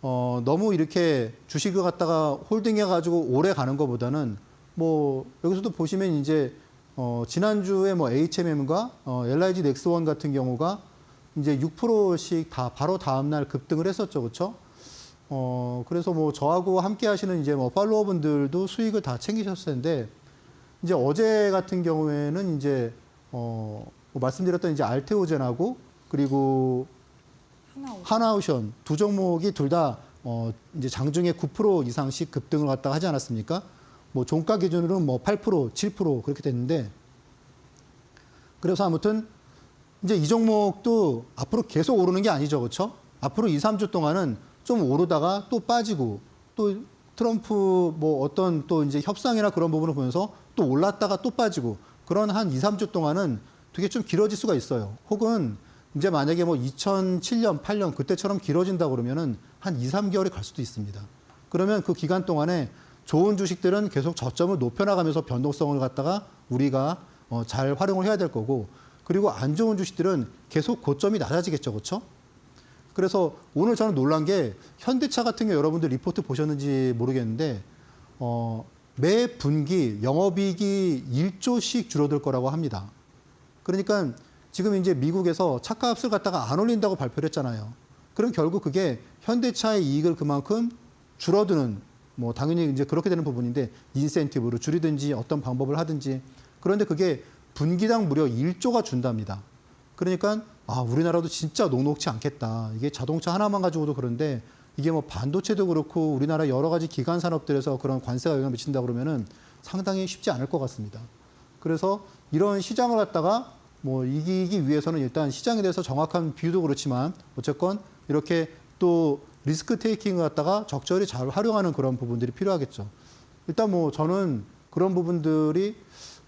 너무 이렇게 주식을 갖다가 홀딩해가지고 오래 가는 것보다는 뭐 여기서도 보시면 이제 지난주에 뭐 HMM과 LIG 넥스원 같은 경우가 이제 6%씩 다 바로 다음날 급등을 했었죠, 그렇죠? 그래서 뭐 저하고 함께 하시는 이제 뭐 팔로워 분들도 수익을 다 챙기셨을 텐데 이제 어제 같은 경우에는 이제 뭐 말씀드렸던 이제 알테오젠하고 그리고 하나오션 두 종목이 둘 다 이제 장중에 9% 이상씩 급등을 갖다가 하지 않았습니까? 뭐 종가 기준으로는 뭐 8%, 7% 그렇게 됐는데 그래서 아무튼 이제 이 종목도 앞으로 계속 오르는 게 아니죠, 그렇죠? 앞으로 2, 3주 동안은 좀 오르다가 또 빠지고 또 트럼프 뭐 어떤 또 이제 협상이나 그런 부분을 보면서 또 올랐다가 또 빠지고 그런 한 2, 3주 동안은 되게 좀 길어질 수가 있어요. 혹은 이제 만약에 뭐 2007년, 8년 그때처럼 길어진다 그러면은 한 2, 3개월이 갈 수도 있습니다. 그러면 그 기간 동안에 좋은 주식들은 계속 저점을 높여나가면서 변동성을 갖다가 우리가 잘 활용을 해야 될 거고 그리고 안 좋은 주식들은 계속 고점이 낮아지겠죠, 그렇죠? 그래서 오늘 저는 놀란 게 현대차 같은 경우 여러분들 리포트 보셨는지 모르겠는데 매 분기 영업이익이 1조씩 줄어들 거라고 합니다. 그러니까 지금 이제 미국에서 차값을 갖다가 안 올린다고 발표를 했잖아요. 그럼 결국 그게 현대차의 이익을 그만큼 줄어드는 뭐 당연히 이제 그렇게 되는 부분인데 인센티브로 줄이든지 어떤 방법을 하든지 그런데 그게 분기당 무려 1조가 준답니다. 그러니까 우리나라도 진짜 녹록치 않겠다. 이게 자동차 하나만 가지고도 그런데 이게 뭐 반도체도 그렇고 우리나라 여러 가지 기간 산업들에서 그런 관세가 영향을 미친다 그러면은 상당히 쉽지 않을 것 같습니다. 그래서 이런 시장을 갖다가 뭐 이기기 위해서는 일단 시장에 대해서 정확한 비유도 그렇지만 어쨌건 이렇게 또 리스크 테이킹을 갖다가 적절히 잘 활용하는 그런 부분들이 필요하겠죠. 일단 뭐 저는 그런 부분들이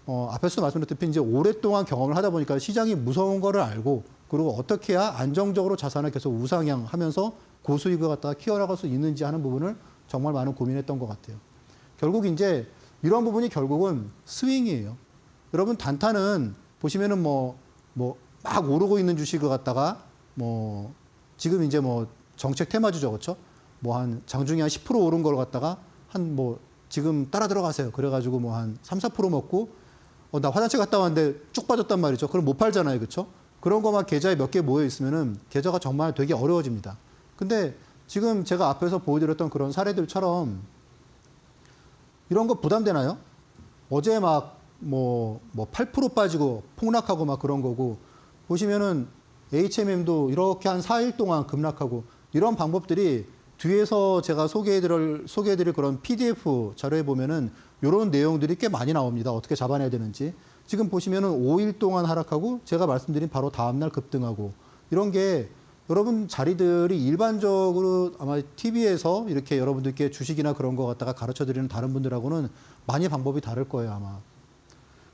앞에서 말씀드렸듯이 이제 오랫동안 경험을 하다 보니까 시장이 무서운 거를 알고 그리고 어떻게 해야 안정적으로 자산을 계속 우상향하면서 고수익을 갖다가 키워나갈 수 있는지 하는 부분을 정말 많은 고민했던 것 같아요. 결국 이제 이런 부분이 결국은 스윙이에요. 여러분 단타는 보시면은 뭐 막 오르고 있는 주식을 갖다가 뭐 지금 이제 뭐 정책 테마주죠, 그렇죠? 뭐 한 장중에 한 10% 오른 걸 갖다가 한 뭐 지금 따라 들어가세요. 그래가지고 뭐 한 3, 4% 먹고 나 화장실 갔다 왔는데 쭉 빠졌단 말이죠. 그럼 못 팔잖아요, 그렇죠? 그런 거만 계좌에 몇 개 모여 있으면은 계좌가 정말 되게 어려워집니다. 근데 지금 제가 앞에서 보여드렸던 그런 사례들처럼 이런 거 부담되나요? 어제 막 뭐 8% 빠지고 폭락하고 막 그런 거고 보시면은 HMM도 이렇게 한 4일 동안 급락하고 이런 방법들이 뒤에서 제가 소개해드릴 그런 PDF 자료에 보면은 이런 내용들이 꽤 많이 나옵니다. 어떻게 잡아내야 되는지. 지금 보시면은 5일 동안 하락하고 제가 말씀드린 바로 다음날 급등하고 이런 게 여러분 자리들이 일반적으로 아마 TV에서 이렇게 여러분들께 주식이나 그런 거 갖다가 가르쳐 드리는 다른 분들하고는 많이 방법이 다를 거예요, 아마.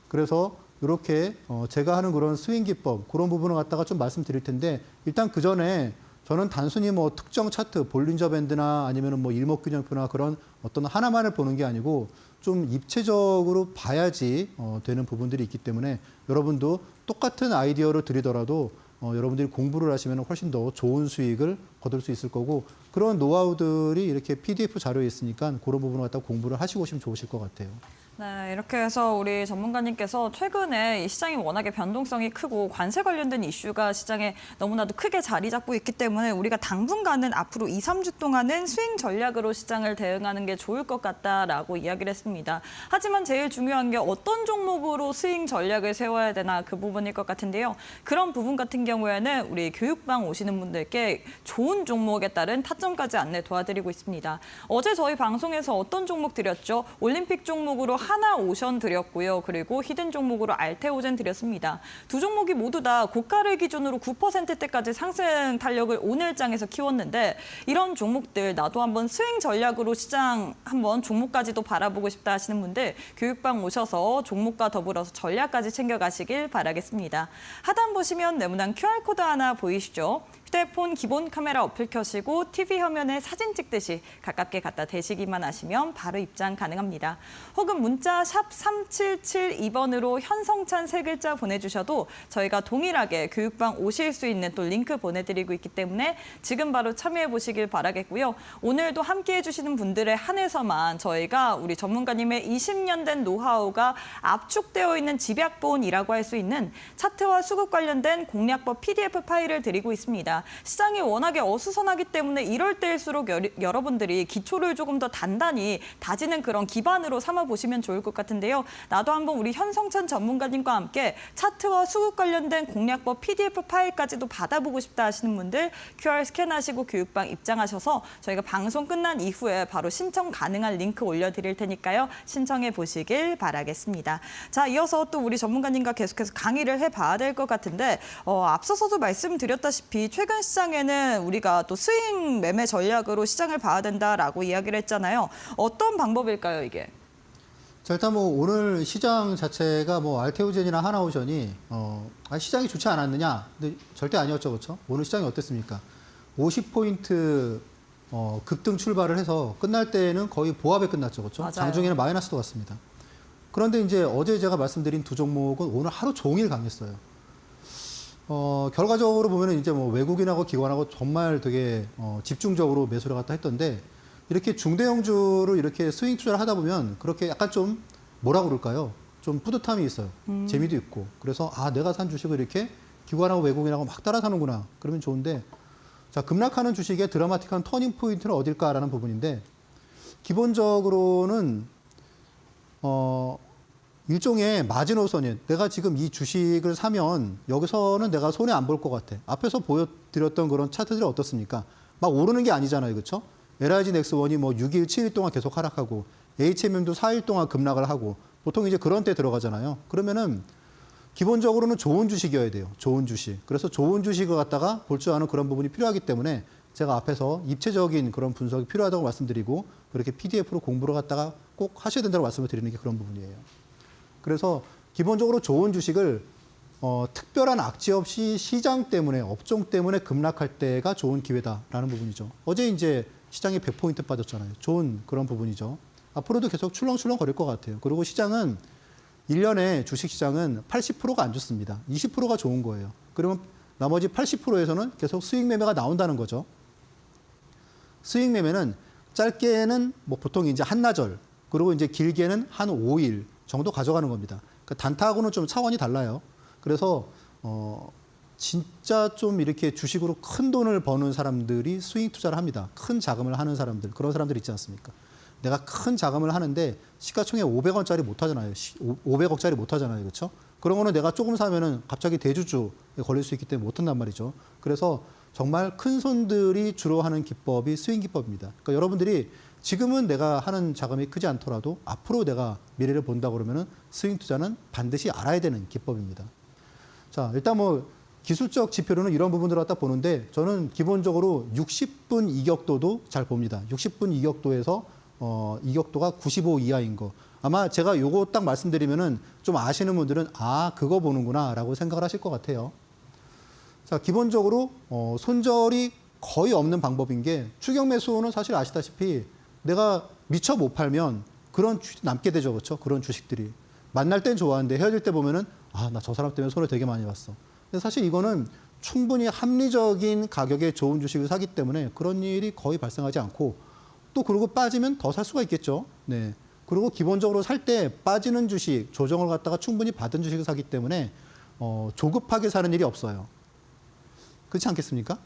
그래서 이렇게 제가 하는 그런 스윙 기법 그런 부분을 갖다가 좀 말씀드릴 텐데 일단 그 전에 저는 단순히 뭐 특정 차트 볼린저 밴드나 아니면은 뭐 일목균형표나 그런 어떤 하나만을 보는 게 아니고 좀 입체적으로 봐야지 되는 부분들이 있기 때문에 여러분도 똑같은 아이디어를 드리더라도 여러분들이 공부를 하시면 훨씬 더 좋은 수익을 거둘 수 있을 거고 그런 노하우들이 이렇게 PDF 자료에 있으니까 그런 부분을 갖다 공부를 하시고 오시면 좋으실 것 같아요. 네, 이렇게 해서 우리 전문가님께서 최근에 이 시장이 워낙에 변동성이 크고 관세 관련된 이슈가 시장에 너무나도 크게 자리 잡고 있기 때문에 우리가 당분간은 앞으로 2, 3주 동안은 스윙 전략으로 시장을 대응하는 게 좋을 것 같다라고 이야기를 했습니다. 하지만 제일 중요한 게 어떤 종목으로 스윙 전략을 세워야 되나 그 부분일 것 같은데요. 그런 부분 같은 경우에는 우리 교육방 오시는 분들께 좋은 종목에 따른 타점까지 안내 도와드리고 있습니다. 어제 저희 방송에서 어떤 종목 드렸죠? 올림픽 종목으로 하나오션 드렸고요. 그리고 히든 종목으로 알테오젠 드렸습니다. 두 종목이 모두 다 고가를 기준으로 9%대까지 상승 탄력을 오늘장에서 키웠는데 이런 종목들 나도 한번 스윙 전략으로 시장 한번 종목까지도 바라보고 싶다 하시는 분들 교육방 오셔서 종목과 더불어서 전략까지 챙겨가시길 바라겠습니다. 하단 보시면 네모난 QR코드 하나 보이시죠? 휴대폰 기본 카메라 어플 켜시고 TV 화면에 사진 찍듯이 가깝게 갖다 대시기만 하시면 바로 입장 가능합니다. 혹은 문자 샵 3772번으로 현성찬 세 글자 보내주셔도 저희가 동일하게 교육방 오실 수 있는 또 링크 보내드리고 있기 때문에 지금 바로 참여해 보시길 바라겠고요. 오늘도 함께해 주시는 분들에 한해서만 저희가 우리 전문가님의 20년 된 노하우가 압축되어 있는 집약본이라고 할 수 있는 차트와 수급 관련된 공략법 PDF 파일을 드리고 있습니다. 시장이 워낙에 어수선하기 때문에 이럴 때일수록 여러분들이 기초를 조금 더 단단히 다지는 그런 기반으로 삼아 보시면 좋을 것 같은데요. 나도 한번 우리 현성찬 전문가님과 함께 차트와 수급 관련된 공략법 PDF 파일까지도 받아보고 싶다 하시는 분들 QR 스캔하시고 교육방 입장하셔서 저희가 방송 끝난 이후에 바로 신청 가능한 링크 올려드릴 테니까요. 신청해 보시길 바라겠습니다. 자, 이어서 또 우리 전문가님과 계속해서 강의를 해봐야 될 것 같은데 앞서서도 말씀드렸다시피 최근 시장에는 우리가 또 스윙 매매 전략으로 시장을 봐야 된다라고 이야기를 했잖아요. 어떤 방법일까요, 이게? 자, 일단 뭐 오늘 시장 자체가 뭐 알테오젠이나 하나오션이 시장이 좋지 않았느냐? 근데 절대 아니었죠, 그렇죠? 오늘 시장이 어땠습니까? 50포인트 급등 출발을 해서 끝날 때는 거의 보합에 끝났죠, 그렇죠? 맞아요. 장중에는 마이너스도 갔습니다. 그런데 이제 어제 제가 말씀드린 두 종목은 오늘 하루 종일 강했어요. 결과적으로 보면은 이제 뭐 외국인하고 기관하고 정말 되게 집중적으로 매수를 갖다 했던데 이렇게 중대형주를 이렇게 스윙 투자를 하다 보면 그렇게 약간 좀 뭐라 그럴까요? 좀 뿌듯함이 있어요. 재미도 있고. 그래서 내가 산 주식을 이렇게 기관하고 외국인하고 막 따라 사는구나. 그러면 좋은데 자, 급락하는 주식의 드라마틱한 터닝 포인트는 어딜까라는 부분인데 기본적으로는 일종의 마지노선이에요. 내가 지금 이 주식을 사면 여기서는 내가 손해 안 볼 것 같아. 앞에서 보여드렸던 그런 차트들이 어떻습니까? 막 오르는 게 아니잖아요. 그렇죠? LIG 넥스원이 뭐 6일, 7일 동안 계속 하락하고 HMM도 4일 동안 급락을 하고 보통 이제 그런 때 들어가잖아요. 그러면은 기본적으로는 좋은 주식이어야 돼요. 좋은 주식. 그래서 좋은 주식을 갖다가 볼 줄 아는 그런 부분이 필요하기 때문에 제가 앞에서 입체적인 그런 분석이 필요하다고 말씀드리고 그렇게 PDF로 공부를 갖다가 꼭 하셔야 된다고 말씀을 드리는 게 그런 부분이에요. 그래서 기본적으로 좋은 주식을 특별한 악재 없이 시장 때문에 업종 때문에 급락할 때가 좋은 기회다라는 부분이죠. 어제 이제 시장이 100포인트 빠졌잖아요. 좋은 그런 부분이죠. 앞으로도 계속 출렁출렁 거릴 것 같아요. 그리고 시장은 1년에 주식시장은 80%가 안 좋습니다. 20%가 좋은 거예요. 그러면 나머지 80%에서는 계속 수익 매매가 나온다는 거죠. 수익 매매는 짧게는 뭐 보통 이제 한나절, 그리고 이제 길게는 한 5일 정도 가져가는 겁니다. 그러니까 단타하고는 좀 차원이 달라요. 그래서 진짜 좀 이렇게 주식으로 큰 돈을 버는 사람들이 스윙 투자를 합니다. 큰 자금을 하는 사람들, 그런 사람들 있지 않습니까? 내가 큰 자금을 하는데 시가총액 500원짜리 못 하잖아요. 500억짜리 못 하잖아요. 그렇죠? 그런 거는 내가 조금 사면은 갑자기 대주주에 걸릴 수 있기 때문에 못 한단 말이죠. 그래서 정말 큰 손들이 주로 하는 기법이 스윙 기법입니다. 그러니까 여러분들이 지금은 내가 하는 자금이 크지 않더라도 앞으로 내가 미래를 본다 그러면은 스윙 투자는 반드시 알아야 되는 기법입니다. 자, 일단 뭐 기술적 지표로는 이런 부분들을 갖다 보는데 저는 기본적으로 60분 이격도도 잘 봅니다. 60분 이격도에서 이격도가 95 이하인 거. 아마 제가 요거 딱 말씀드리면은 좀 아시는 분들은 그거 보는구나라고 생각을 하실 것 같아요. 자, 기본적으로 손절이 거의 없는 방법인 게 추격 매수는 사실 아시다시피 내가 미처 못 팔면 그런 남게 되죠. 그렇죠? 그런 주식들이. 만날 땐 좋아하는데 헤어질 때 보면은 나 저 사람 때문에 손을 되게 많이 봤어. 근데 사실 이거는 충분히 합리적인 가격에 좋은 주식을 사기 때문에 그런 일이 거의 발생하지 않고 또 그러고 빠지면 더 살 수가 있겠죠. 네. 그리고 기본적으로 살 때 빠지는 주식, 조정을 갖다가 충분히 받은 주식을 사기 때문에 조급하게 사는 일이 없어요. 그렇지 않겠습니까?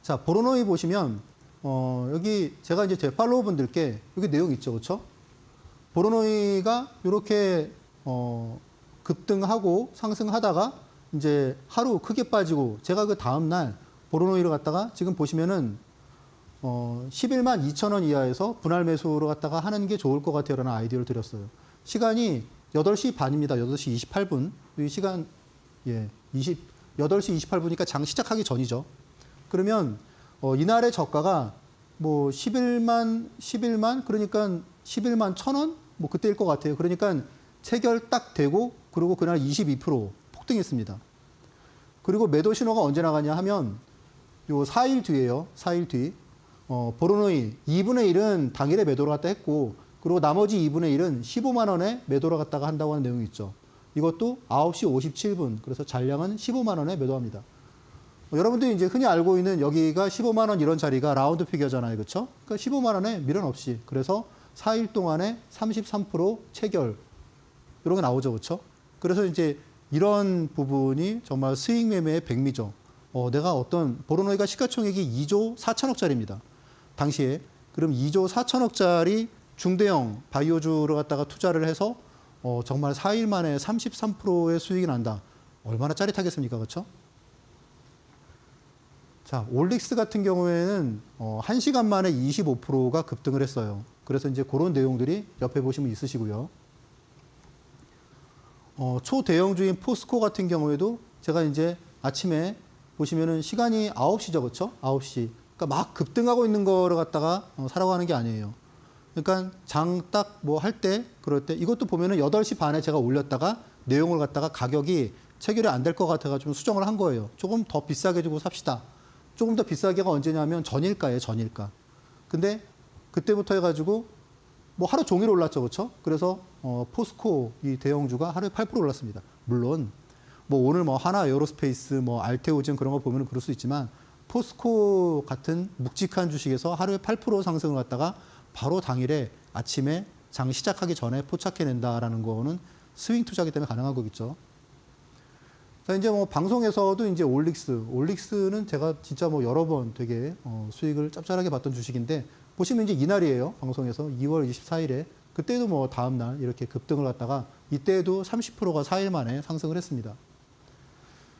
자, 보로노이 보시면 여기 제가 이제 제 팔로워 분들께 여기 내용 있죠. 그렇죠? 보로노이가 이렇게 급등하고 상승하다가 이제 하루 크게 빠지고 제가 그 다음 날 보로노이를 갖다가 지금 보시면은 11만 2천 원 이하에서 분할 매수로 갖다가 하는 게 좋을 것 같아요라는 아이디어를 드렸어요. 시간이 8시 반입니다. 8시 28분. 이 시간 8시 28분이니까 장 시작하기 전이죠. 그러면 이날의 저가가 뭐 11만 그러니까 11만 1천 원? 뭐 그때일 것 같아요. 그러니까 체결 딱 되고 그리고 그날 22% 폭등했습니다. 그리고 매도 신호가 언제 나가냐 하면 요 4일 뒤에요. 4일 뒤. 보로노이 2분의 1은 당일에 매도를 갖다 했고 그리고 나머지 2분의 1은 15만 원에 매도를 갖다가 한다고 하는 내용이 있죠. 이것도 9시 57분. 그래서 잔량은 15만 원에 매도합니다. 여러분들이 이제 흔히 알고 있는 여기가 15만 원 이런 자리가 라운드 피겨잖아요. 그렇죠? 그러니까 15만 원에 미련 없이. 그래서 4일 동안에 33% 체결. 이런 게 나오죠. 그렇죠? 그래서 이제 이런 부분이 정말 수익 매매의 백미죠. 내가 어떤 보로노이가 시가총액이 2조 4천억짜리입니다. 당시에. 그럼 2조 4천억짜리 중대형 바이오주를 갖다가 투자를 해서 정말 4일 만에 33%의 수익이 난다. 얼마나 짜릿하겠습니까? 그렇죠? 자, 올릭스 같은 경우에는 1시간 만에 25%가 급등을 했어요. 그래서 이제 그런 내용들이 옆에 보시면 있으시고요. 초대형주인 포스코 같은 경우에도 제가 이제 아침에 보시면은 시간이 9시죠. 그렇죠? 9시. 그러니까 막 급등하고 있는 거를 갖다가 사라고 하는 게 아니에요. 그러니까 장 딱 뭐 할 때, 그럴 때 이것도 보면은 8시 반에 제가 올렸다가 내용을 갖다가 가격이 체결이 안 될 것 같아가 좀 수정을 한 거예요. 조금 더 비싸게 주고 삽시다. 조금 더 비싸게가 언제냐면 전일가예요. 전일가. 근데 그때부터 해가지고 뭐 하루 종일 올랐죠. 그렇죠? 그래서 포스코 이 대형주가 하루에 8% 올랐습니다. 물론 뭐 오늘 뭐 하나 에어로스페이스 뭐 알테오젠 그런 거 보면은 그럴 수 있지만 포스코 같은 묵직한 주식에서 하루에 8% 상승을 갖다가 바로 당일에 아침에 장 시작하기 전에 포착해낸다라는 거는 스윙 투자기 때문에 가능한 거겠죠. 자, 이제 뭐 방송에서도 이제 올릭스는 제가 진짜 뭐 여러 번 되게 수익을 짭짤하게 봤던 주식인데 보시면 이제 이날이에요. 방송에서 2월 24일에 그때도 뭐 다음날 이렇게 급등을 갖다가 이때도 30%가 4일 만에 상승을 했습니다.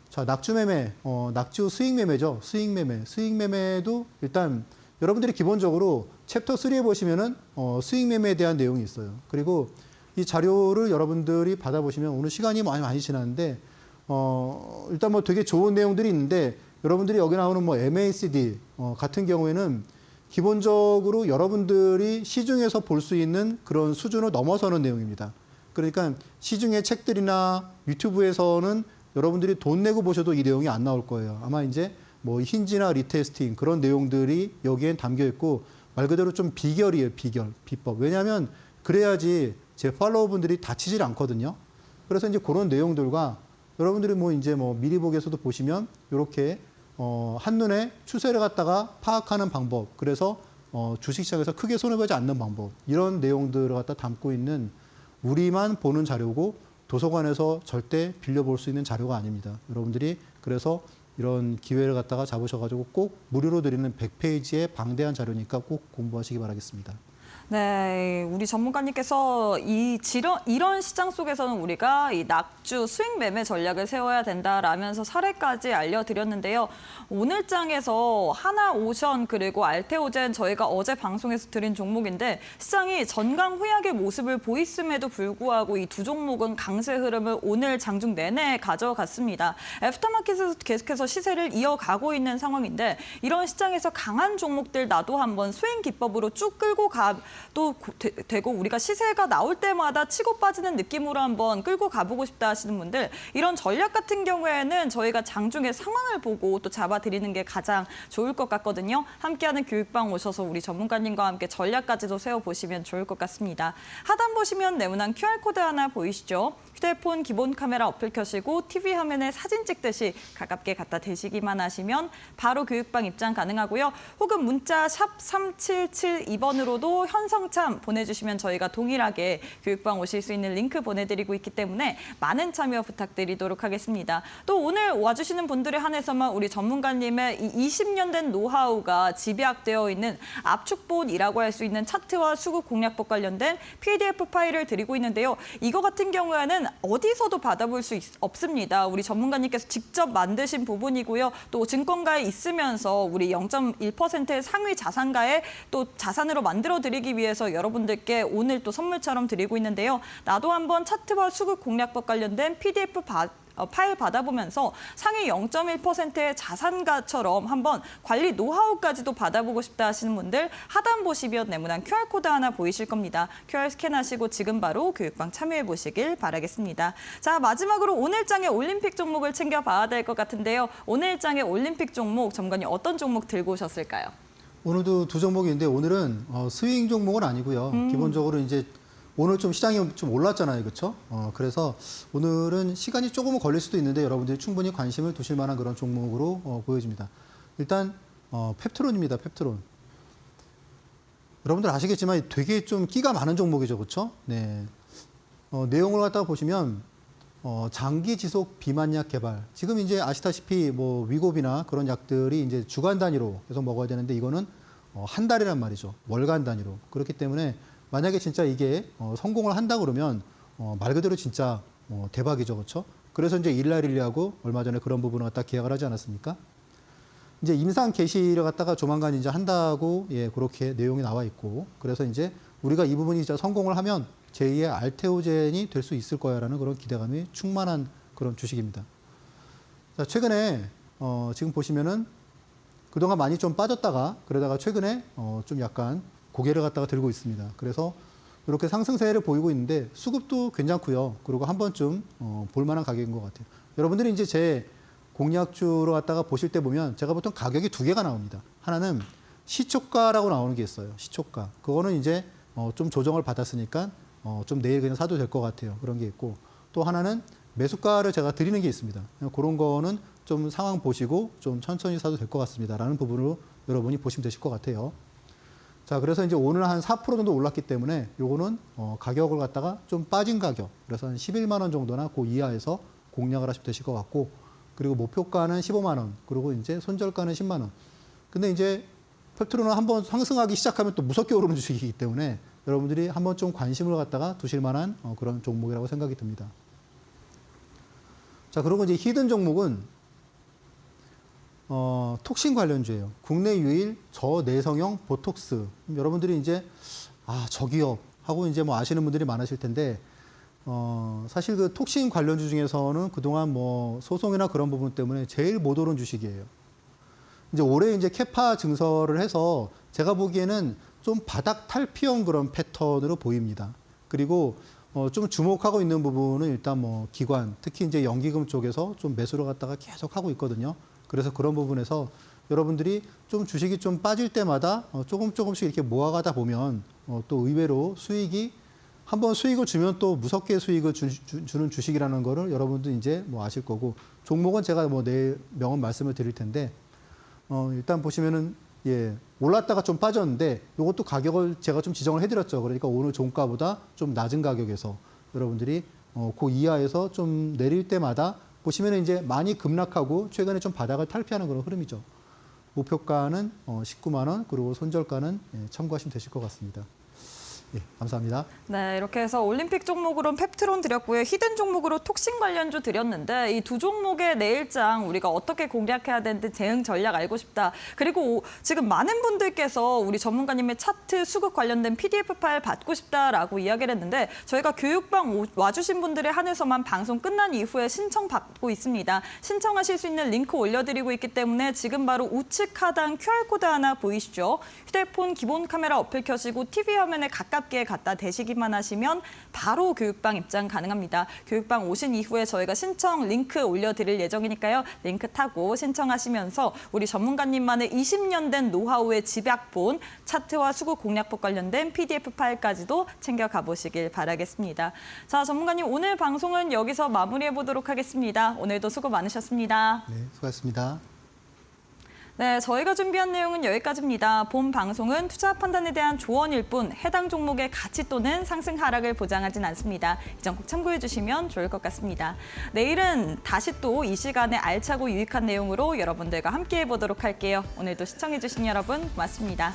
자, 낙주 매매, 낙주 수익 매매죠. 수익 매매. 수익 매매도 일단 여러분들이 기본적으로 챕터 3에 보시면은 수익 매매에 대한 내용이 있어요. 그리고 이 자료를 여러분들이 받아보시면 오늘 시간이 많이 지났는데 일단 뭐 되게 좋은 내용들이 있는데 여러분들이 여기 나오는 뭐 MACD 같은 경우에는 기본적으로 여러분들이 시중에서 볼 수 있는 그런 수준을 넘어서는 내용입니다. 그러니까 시중의 책들이나 유튜브에서는 여러분들이 돈 내고 보셔도 이 내용이 안 나올 거예요. 아마 이제 뭐 힌지나 리테스팅 그런 내용들이 여기엔 담겨 있고 말 그대로 좀 비결이에요. 비법. 왜냐하면 그래야지 제 팔로워분들이 다치질 않거든요. 그래서 이제 그런 내용들과 여러분들이 뭐 이제 뭐 미리 보기에서도 보시면 이렇게 한눈에 추세를 갖다가 파악하는 방법. 그래서 주식시장에서 크게 손해보지 않는 방법. 이런 내용들을 갖다 담고 있는 우리만 보는 자료고 도서관에서 절대 빌려볼 수 있는 자료가 아닙니다. 여러분들이 그래서 이런 기회를 갖다가 잡으셔가지고 꼭 무료로 드리는 100페이지의 방대한 자료니까 꼭 공부하시기 바라겠습니다. 네, 우리 전문가님께서 이런 시장 속에서는 우리가 이 낙주 수익 매매 전략을 세워야 된다라면서 사례까지 알려드렸는데요. 오늘 장에서 하나오션 그리고 알테오젠 저희가 어제 방송에서 드린 종목인데 시장이 전강후약의 모습을 보였음에도 불구하고 이 두 종목은 강세 흐름을 오늘 장중 내내 가져갔습니다. 애프터마켓에서 계속해서 시세를 이어가고 있는 상황인데 이런 시장에서 강한 종목들 나도 한번 수익 기법으로 쭉 끌고 또 되고 우리가 시세가 나올 때마다 치고 빠지는 느낌으로 한번 끌고 가보고 싶다 하시는 분들 이런 전략 같은 경우에는 저희가 장중에 상황을 보고 또 잡아드리는 게 가장 좋을 것 같거든요. 함께하는 교육방 오셔서 우리 전문가님과 함께 전략까지도 세워보시면 좋을 것 같습니다. 하단 보시면 네모난 QR코드 하나 보이시죠? 휴대폰 기본 카메라 어플 켜시고 TV 화면에 사진 찍듯이 가깝게 갖다 대시기만 하시면 바로 교육방 입장 가능하고요. 혹은 문자 샵 3772번으로도 현성참 보내주시면 저희가 동일하게 교육방 오실 수 있는 링크 보내드리고 있기 때문에 많은 참여 부탁드리도록 하겠습니다. 또 오늘 와주시는 분들에 한해서만 우리 전문가님의 이 20년 된 노하우가 집약되어 있는 압축본이라고 할 수 있는 차트와 수급 공략법 관련된 PDF 파일을 드리고 있는데요. 이거 같은 경우에는 어디서도 받아볼 수 없습니다. 우리 전문가님께서 직접 만드신 부분이고요. 또 증권가에 있으면서 우리 0.1%의 상위 자산가에 또 자산으로 만들어드리기 위해서 여러분들께 오늘 또 선물처럼 드리고 있는데요. 나도 한번 차트와 수급 공략법 관련된 PDF 파일 받아보면서 상위 0.1%의 자산가처럼 한번 관리 노하우까지도 받아보고 싶다 하시는 분들 하단 보시면 네모난 QR코드 하나 보이실 겁니다. QR 스캔하시고 지금 바로 교육방 참여해 보시길 바라겠습니다. 자, 마지막으로 오늘 장의 올림픽 종목을 챙겨봐야 될 것 같은데요. 오늘 장의 올림픽 종목, 전문가님 어떤 종목 들고 오셨을까요? 오늘도 두 종목이 있는데 오늘은 스윙 종목은 아니고요. 기본적으로 이제 오늘 좀 시장이 좀 올랐잖아요, 그렇죠? 그래서 오늘은 시간이 조금은 걸릴 수도 있는데 여러분들이 충분히 관심을 두실 만한 그런 종목으로 보여집니다. 일단 펩트론입니다, 펩트론. 여러분들 아시겠지만 되게 좀 끼가 많은 종목이죠, 그렇죠? 네. 내용을 갖다가 보시면 장기 지속 비만약 개발. 지금 이제 아시다시피 뭐 위고비나 그런 약들이 이제 주간 단위로 계속 먹어야 되는데 이거는 한 달이란 말이죠, 월간 단위로. 그렇기 때문에 만약에 진짜 이게 성공을 한다 그러면 말 그대로 진짜 대박이죠, 그렇죠? 그래서 이제 일라릴리하고 얼마 전에 그런 부분을 갖다 계약을 하지 않았습니까? 이제 임상 개시를 갖다가 조만간 이제 한다고 그렇게 내용이 나와 있고, 그래서 이제 우리가 이 부분이 진짜 성공을 하면 제2의 알테오젠이 될 수 있을 거야라는 그런 기대감이 충만한 그런 주식입니다. 자, 최근에 지금 보시면은 그동안 많이 좀 빠졌다가 그러다가 최근에 좀 약간 고개를 갖다가 들고 있습니다. 그래서 이렇게 상승세를 보이고 있는데 수급도 괜찮고요. 그리고 한 번쯤 볼만한 가격인 것 같아요. 여러분들이 이제 제 공략주로 갖다가 보실 때 보면 제가 보통 가격이 두 개가 나옵니다. 하나는 시초가라고 나오는 게 있어요. 시초가. 그거는 이제 좀 조정을 받았으니까 좀 내일 그냥 사도 될 것 같아요. 그런 게 있고, 또 하나는 매수가를 제가 드리는 게 있습니다. 그런 거는 좀 상황 보시고 좀 천천히 사도 될 것 같습니다. 라는 부분으로 여러분이 보시면 되실 것 같아요. 자, 그래서 이제 오늘 한 4% 정도 올랐기 때문에 요거는 가격을 갖다가 좀 빠진 가격, 그래서 한 11만 원 정도나 그 이하에서 공략을 하시면 되실 것 같고, 그리고 목표가는 15만 원, 그리고 이제 손절가는 10만 원. 근데 이제 펩트론은 한번 상승하기 시작하면 또 무섭게 오르는 주식이기 때문에 여러분들이 한번 좀 관심을 갖다가 두실 만한 그런 종목이라고 생각이 듭니다. 자, 그리고 이제 히든 종목은 톡신 관련주예요. 국내 유일 저내성형 보톡스. 여러분들이 이제 저기요 하고 이제 뭐 아시는 분들이 많으실 텐데 사실 그 톡신 관련주 중에서는 그동안 뭐 소송이나 그런 부분 때문에 제일 못 오른 주식이에요. 이제 올해 이제 캐파 증설을 해서 제가 보기에는 좀 바닥 탈피형 그런 패턴으로 보입니다. 그리고 좀 주목하고 있는 부분은 일단 뭐 기관, 특히 이제 연기금 쪽에서 좀 매수를 갖다가 계속 하고 있거든요. 그래서 그런 부분에서 여러분들이 좀 주식이 좀 빠질 때마다 조금씩 이렇게 모아가다 보면 또 의외로 수익이 한번 수익을 주면 또 무섭게 수익을 주는 주식이라는 거를 여러분도 이제 뭐 아실 거고, 종목은 제가 뭐 내일 명언 말씀을 드릴 텐데 일단 보시면은 올랐다가 좀 빠졌는데 이것도 가격을 제가 좀 지정을 해드렸죠. 그러니까 오늘 종가보다 좀 낮은 가격에서 여러분들이 그 이하에서 좀 내릴 때마다 보시면 이제 많이 급락하고 최근에 좀 바닥을 탈피하는 그런 흐름이죠. 목표가는 19만 원, 그리고 손절가는 참고하시면 되실 것 같습니다. 예, 감사합니다. 네, 이렇게 해서 올림픽 종목으로는 펩트론 드렸고요. 히든 종목으로 톡신 관련주 드렸는데 이 두 종목의 내일장 우리가 어떻게 공략해야 되는지 대응 전략 알고 싶다. 그리고 지금 많은 분들께서 우리 전문가님의 차트 수급 관련된 PDF 파일 받고 싶다라고 이야기를 했는데 저희가 교육방 와주신 분들에 한해서만 방송 끝난 이후에 신청 받고 있습니다. 신청하실 수 있는 링크 올려드리고 있기 때문에 지금 바로 우측 하단 QR코드 하나 보이시죠? 휴대폰 기본 카메라 어플 켜시고 TV 화면에 가깝게 갖다 대시기만 하시면 바로 교육방 입장 가능합니다. 교육방 오신 이후에 저희가 신청 링크 올려드릴 예정이니까요. 링크 타고 신청하시면서 우리 전문가님만의 20년 된 노하우의 집약본, 차트와 수급 공략법 관련된 PDF 파일까지도 챙겨가 보시길 바라겠습니다. 자, 전문가님 오늘 방송은 여기서 마무리해 보도록 하겠습니다. 오늘도 수고 많으셨습니다. 네, 수고하셨습니다. 네, 저희가 준비한 내용은 여기까지입니다. 본 방송은 투자 판단에 대한 조언일 뿐 해당 종목의 가치 또는 상승 하락을 보장하진 않습니다. 이 점 꼭 참고해 주시면 좋을 것 같습니다. 내일은 다시 또 이 시간에 알차고 유익한 내용으로 여러분들과 함께해 보도록 할게요. 오늘도 시청해 주신 여러분 고맙습니다.